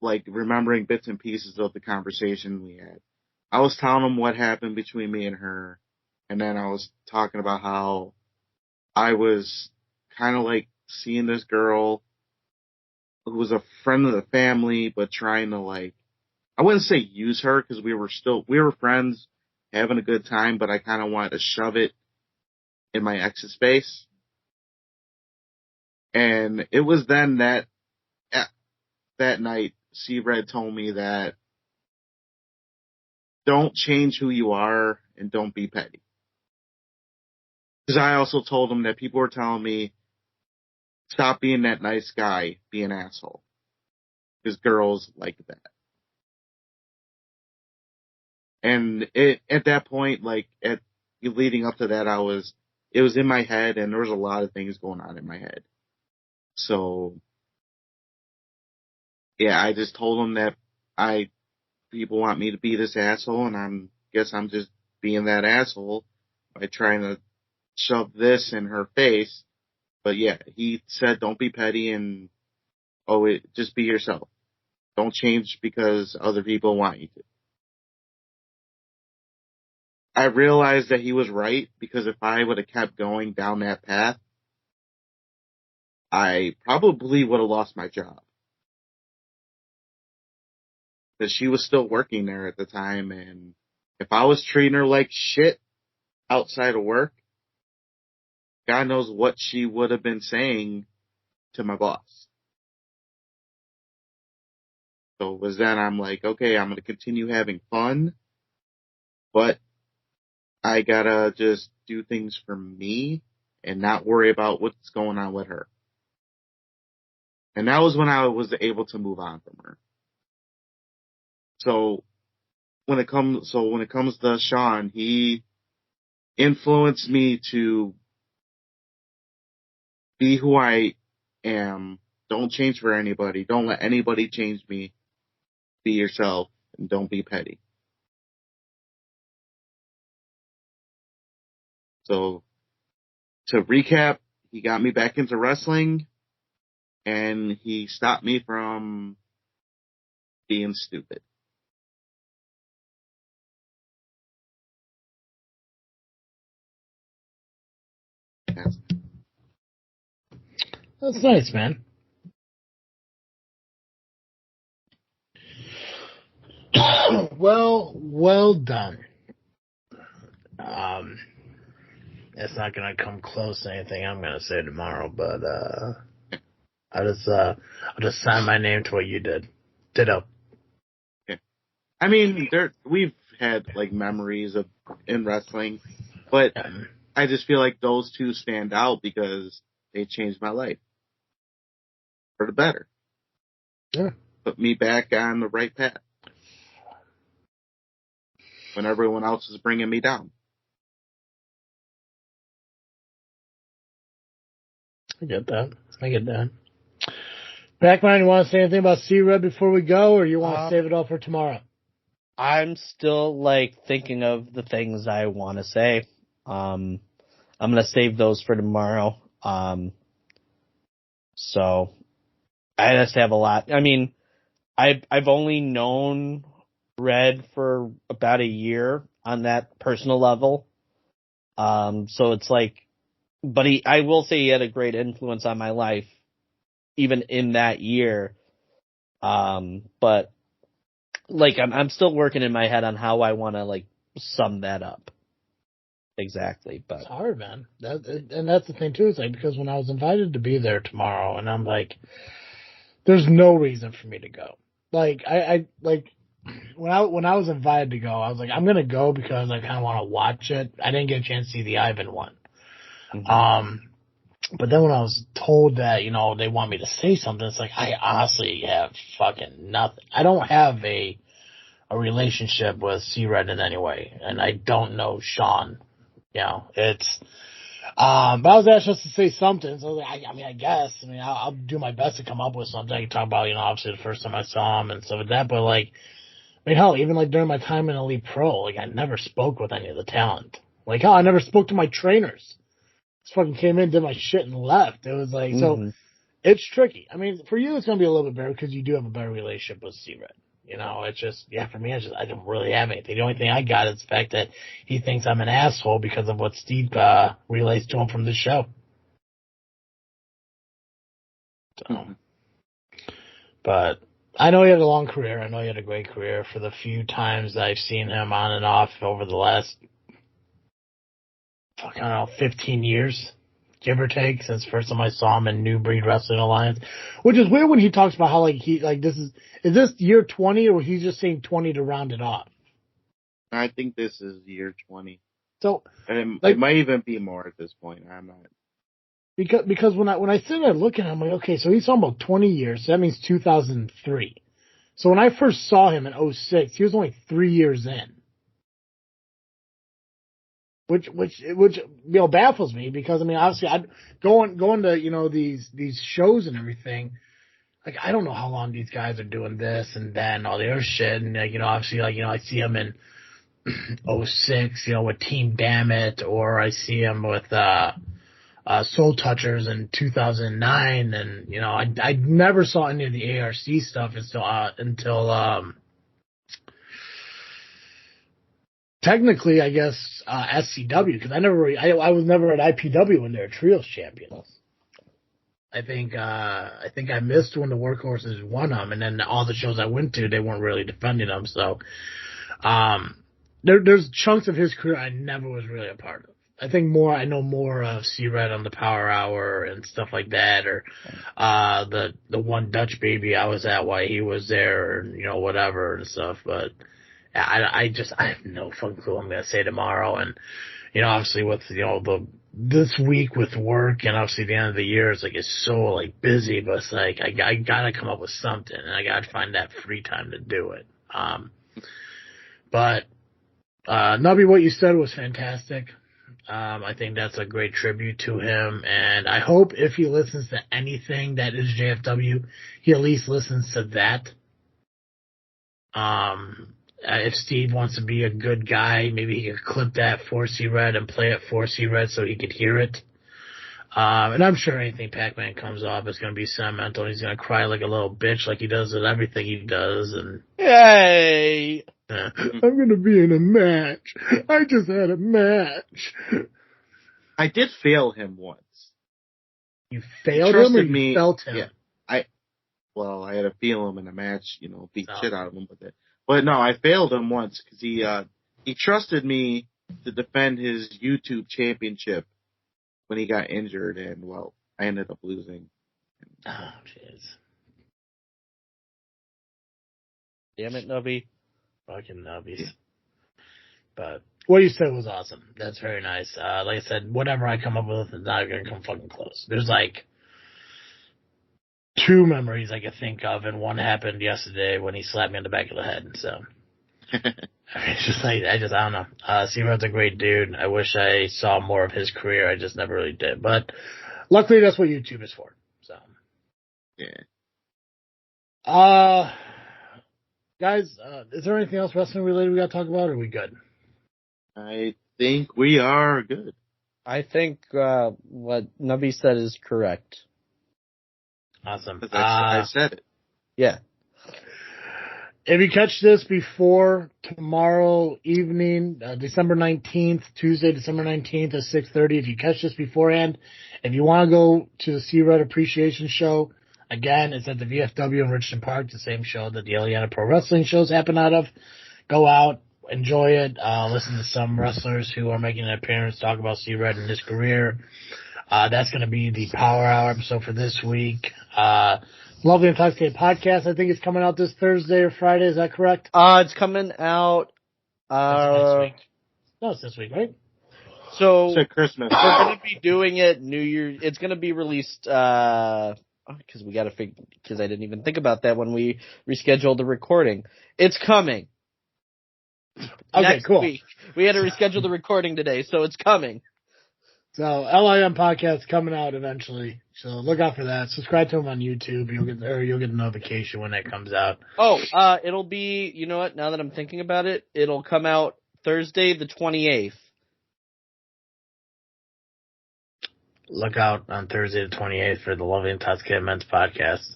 like remembering bits and pieces of the conversation we had. I was telling him what happened between me and her, and then I was talking about how I was kind of like seeing this girl who was a friend of the family, but trying to, like, I wouldn't say use her because we were friends having a good time, but I kind of wanted to shove it in my ex's face. And it was then that night, C-Red told me that don't change who you are and don't be petty. Because I also told him that people were telling me, stop being that nice guy, be an asshole. Because girls like that. And at that point, like, leading up to that, it was in my head, and there was a lot of things going on in my head. So, yeah, I just told him that people want me to be this asshole, and guess I'm just being that asshole by trying to shove this in her face. But yeah, he said, don't be petty and, just be yourself. Don't change because other people want you to. I realized that he was right, because if I would have kept going down that path, I probably would have lost my job. Because she was still working there at the time, and if I was treating her like shit outside of work, God knows what she would have been saying to my boss. So it was then I'm like, okay, I'm going to continue having fun, but I gotta just do things for me and not worry about what's going on with her. And that was when I was able to move on from her. So when it comes to Sean, he influenced me to be who I And don't change for anybody. Don't let anybody change me. Be yourself and don't be petty. So, to recap, he got me back into wrestling, and he stopped me from being stupid. That's nice, man. Well done. It's not gonna come close to anything I'm gonna say tomorrow, but I'll just sign my name to what you did. Ditto. Okay. I mean, we've had like memories of in wrestling, but I just feel like those two stand out because they changed my life for the better. Yeah. Put me back on the right path when everyone else is bringing me down. I get that. Pacman, you want to say anything about C-Red before we go, or you want to save it all for tomorrow? I'm still thinking of the things I want to say. I'm gonna save those for tomorrow. So I just have a lot. I mean, I've only known Red for about a year on that personal level. So it's but I will say he had a great influence on my life, even in that year. But I'm still working in my head on how I want to sum that up. Exactly, but it's hard, man. And that's the thing too. It's because when I was invited to be there tomorrow, and I'm there's no reason for me to go. When I was invited to go, I was I'm gonna go because I kind of want to watch it. I didn't get a chance to see the Ivan one. Mm-hmm. But then when I was told that they want me to say something, it's I honestly have fucking nothing. I don't have a relationship with C-Red in any way, and I don't know Sean. It's, but I was asked just to say something, so I guess, I'll do my best to come up with something. I can talk about, obviously the first time I saw him and stuff like that, but hell, even during my time in Elite Pro, I never spoke with any of the talent. Hell, I never spoke to my trainers. Just fucking came in, did my shit and left. It was mm-hmm. So it's tricky. For you, it's going to be a little bit better because you do have a better relationship with C-Red. It's just, for me, I don't really have anything. The only thing I got is the fact that he thinks I'm an asshole because of what Steve relays to him from the show. So, but I know he had a long career. I know he had a great career. For the few times I've seen him on and off over the last, 15 years, give or take, since first time I saw him in New Breed Wrestling Alliance, which is weird when he talks about how is this year 20 or he's just saying 20 to round it off? I think this is year 20. So it might even be more at this point. I'm not. Because when I sit there looking at him, I'm okay, so he's talking about 20 years, so that means 2003. So when I first saw him in 2006, he was only 3 years in. Which baffles me because obviously I going to these shows and everything, I don't know how long these guys are doing this and then all the other shit, and obviously I see him in 2006 with Team Dammit, or I see him with Soul Touchers in 2009, and I never saw any of the ARC stuff until technically, I guess, SCW, because I was never at IPW when they were trios champions. I think I missed when the Workhorses won them, and then all the shows I went to, they weren't really defending them. So, there's chunks of his career I never was really a part of. I know more of C-Red on the Power Hour and stuff like that, or the one Dutch baby I was at while he was there, or whatever and stuff, but. I have no fucking clue what I'm going to say tomorrow. And, obviously with, this week with work and obviously the end of the year is it's so busy, but it's I got to come up with something and I got to find that free time to do it. But, Nubby, what you said was fantastic. I think that's a great tribute to him, and I hope if he listens to anything that is JFW, he at least listens to that. If Steve wants to be a good guy, maybe he could clip that 4C Red and play it 4C Red so he could hear it. And I'm sure anything Pacman comes off is going to be sentimental. He's going to cry like a little bitch like he does with everything he does. And Hey! I'm going to be in a match. I just had a match. I did fail him once. You failed him or you felt him? Yeah, I had to feel him in a match, beat shit out of him with it. But no, I failed him once because he trusted me to defend his YouTube championship when he got injured, and well, I ended up losing. Oh, jeez. Damn it, Nubby. Fucking Nubbies. But what you said was awesome. That's very nice. Like I said, whatever I come up with is not going to come fucking close. There's like 2 memories I could think of, and one happened yesterday when he slapped me on the back of the head. So it's just like, I don't know. C-Rod's a great dude. I wish I saw more of his career. I just never really did. But luckily, that's what YouTube is for. So yeah. Guys, is there anything else wrestling related we got to talk about, or are we good? I think we are good. I think what Nubby said is correct. Awesome. I said it. Yeah. If you catch this before tomorrow evening, December 19th, Tuesday, December 19th at 6:30, if you catch this beforehand, if you want to go to the C-Red Appreciation Show, again, it's at the VFW in Richmond Park, the same show that the Eliana Pro Wrestling shows happen out of. Go out, enjoy it, listen to some wrestlers who are making an appearance, talk about C-Red and his career. That's going to be the Power Hour episode for this week. Lovely Intoxicated Podcast, I think it's coming out this Thursday or Friday, is that correct? It's coming out, next week. No, it's this week, right? So, it's Christmas. We're going to be doing it New Year's. It's going to be released, because we got to figure, because I didn't even think about that when we rescheduled the recording. It's coming. Okay, next cool. week. We had to reschedule the recording today, so it's coming. So LIM Podcast coming out eventually. So look out for that. Subscribe to him on YouTube. You'll get a notification when that comes out. Oh, it'll be, you know what, now that I'm thinking about it, it'll come out Thursday the 28th. Look out on Thursday the 28th for the Lovely Intoxicated Men's Podcast.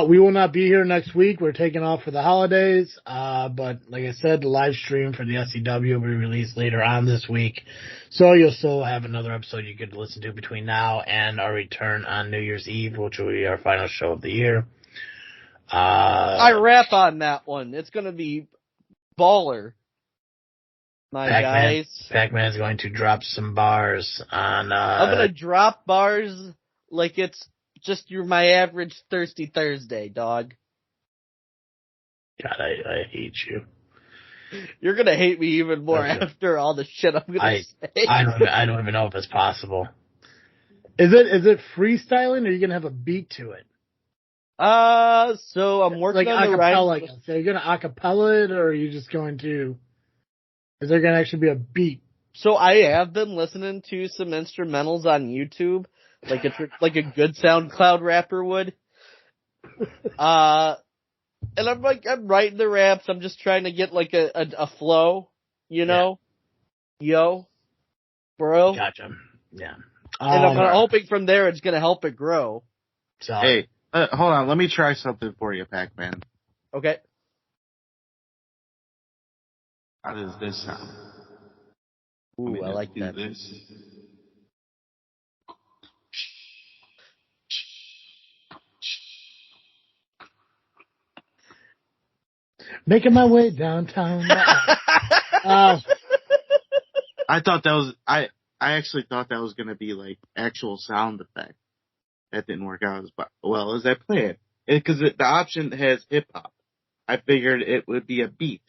We will not be here next week. We're taking off for the holidays. But like I said, the live stream for the SCW will be released later on this week. So you'll still have another episode you could listen to between now and our return on New Year's Eve, which will be our final show of the year. I rap on that one. It's going to be baller. Guys. Pacman is going to drop some bars on, I'm going to drop bars like it's just my average Thirsty Thursday, dog. God, I hate you. You're going to hate me even more after all the shit I'm going to say. I don't even know if it's possible. Is it freestyling, or are you going to have a beat to it? So I'm working like on the acapella, right. So are you going to acapella it, or are you just going to? Is there going to actually be a beat? So I have been listening to some instrumentals on YouTube, like like a good SoundCloud rapper would. And I'm writing the raps. I'm just trying to get like a flow, you know? Yeah. Yo, bro. Gotcha. Yeah. And I'm hoping from there it's gonna help it grow. So, hey, hold on. Let me try something for you, Pacman. Okay. How does this sound? Ooh, I like that. This. Making my way downtown. I thought that was I actually thought that was gonna be like actual sound effect. That didn't work out as well as I planned. Because the option has hip hop. I figured it would be a beat.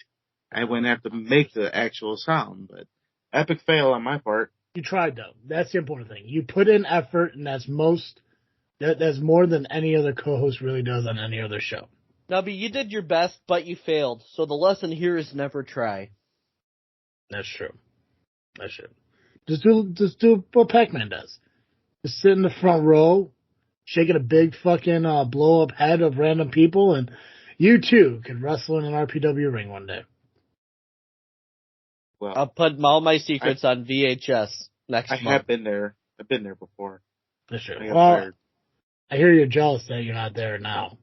I wouldn't have to make the actual sound, but epic fail on my part. You tried though. That's the important thing. You put in effort, and that's more than any other co-host really does on any other show. Nubby, you did your best, but you failed. So the lesson here is never try. That's true. Just do what Pacman does. Just sit in the front row, shaking a big fucking blow up head of random people, and you too could wrestle in an RPW ring one day. Well, I'll put all my secrets on VHS next month. I have been there. I've been there before. That's true. I got Well, tired. I hear you're jealous that you're not there now.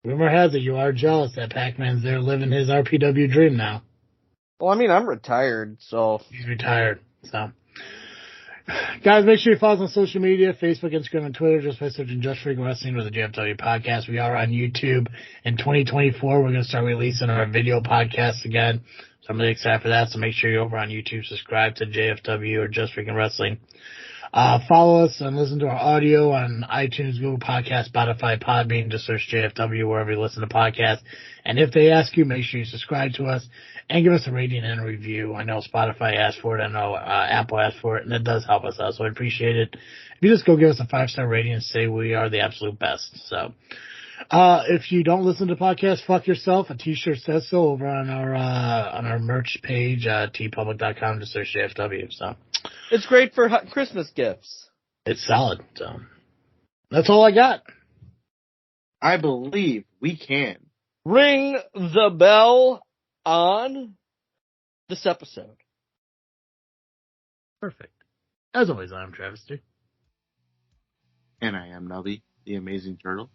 Rumor has it you are jealous that Pacman's there living his RPW dream now. Well, I mean, I'm retired, so. He's retired, so. Guys, make sure you follow us on social media, Facebook, Instagram, and Twitter, just by searching Just Freaking Wrestling or the JFW Podcast. We are on YouTube. In 2024, we're going to start releasing our video podcasts again. So I'm really excited for that. So make sure you're over on YouTube, subscribe to JFW or Just Freaking Wrestling. Follow us and listen to our audio on iTunes, Google Podcasts, Spotify, Podbean. Just search JFW wherever you listen to podcasts. And if they ask you, make sure you subscribe to us and give us a rating and a review. I know Spotify asked for it. I know Apple asked for it, and it does help us out, so I appreciate it. If you just go give us a 5-star rating and say we are the absolute best. So, if you don't listen to podcasts, fuck yourself. A t-shirt says so over on our merch page, tpublic.com. Just search JFW. So. It's great for Christmas gifts. It's solid. So that's all I got. I believe we can. Ring the bell on this episode. Perfect. As always, I'm Travis T. And I am Nubby, the amazing turtle.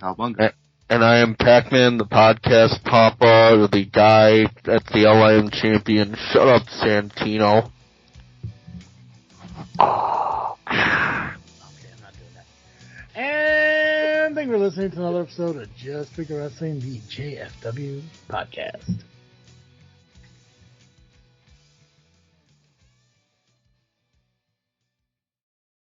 Cowbunga. And I am Pacman, the podcast papa, the guy at the LIM champion. Shut up, Santino. Okay, I'm not doing that. And thank you for listening to another episode of Just Freaking Wrestling, the JFW Podcast.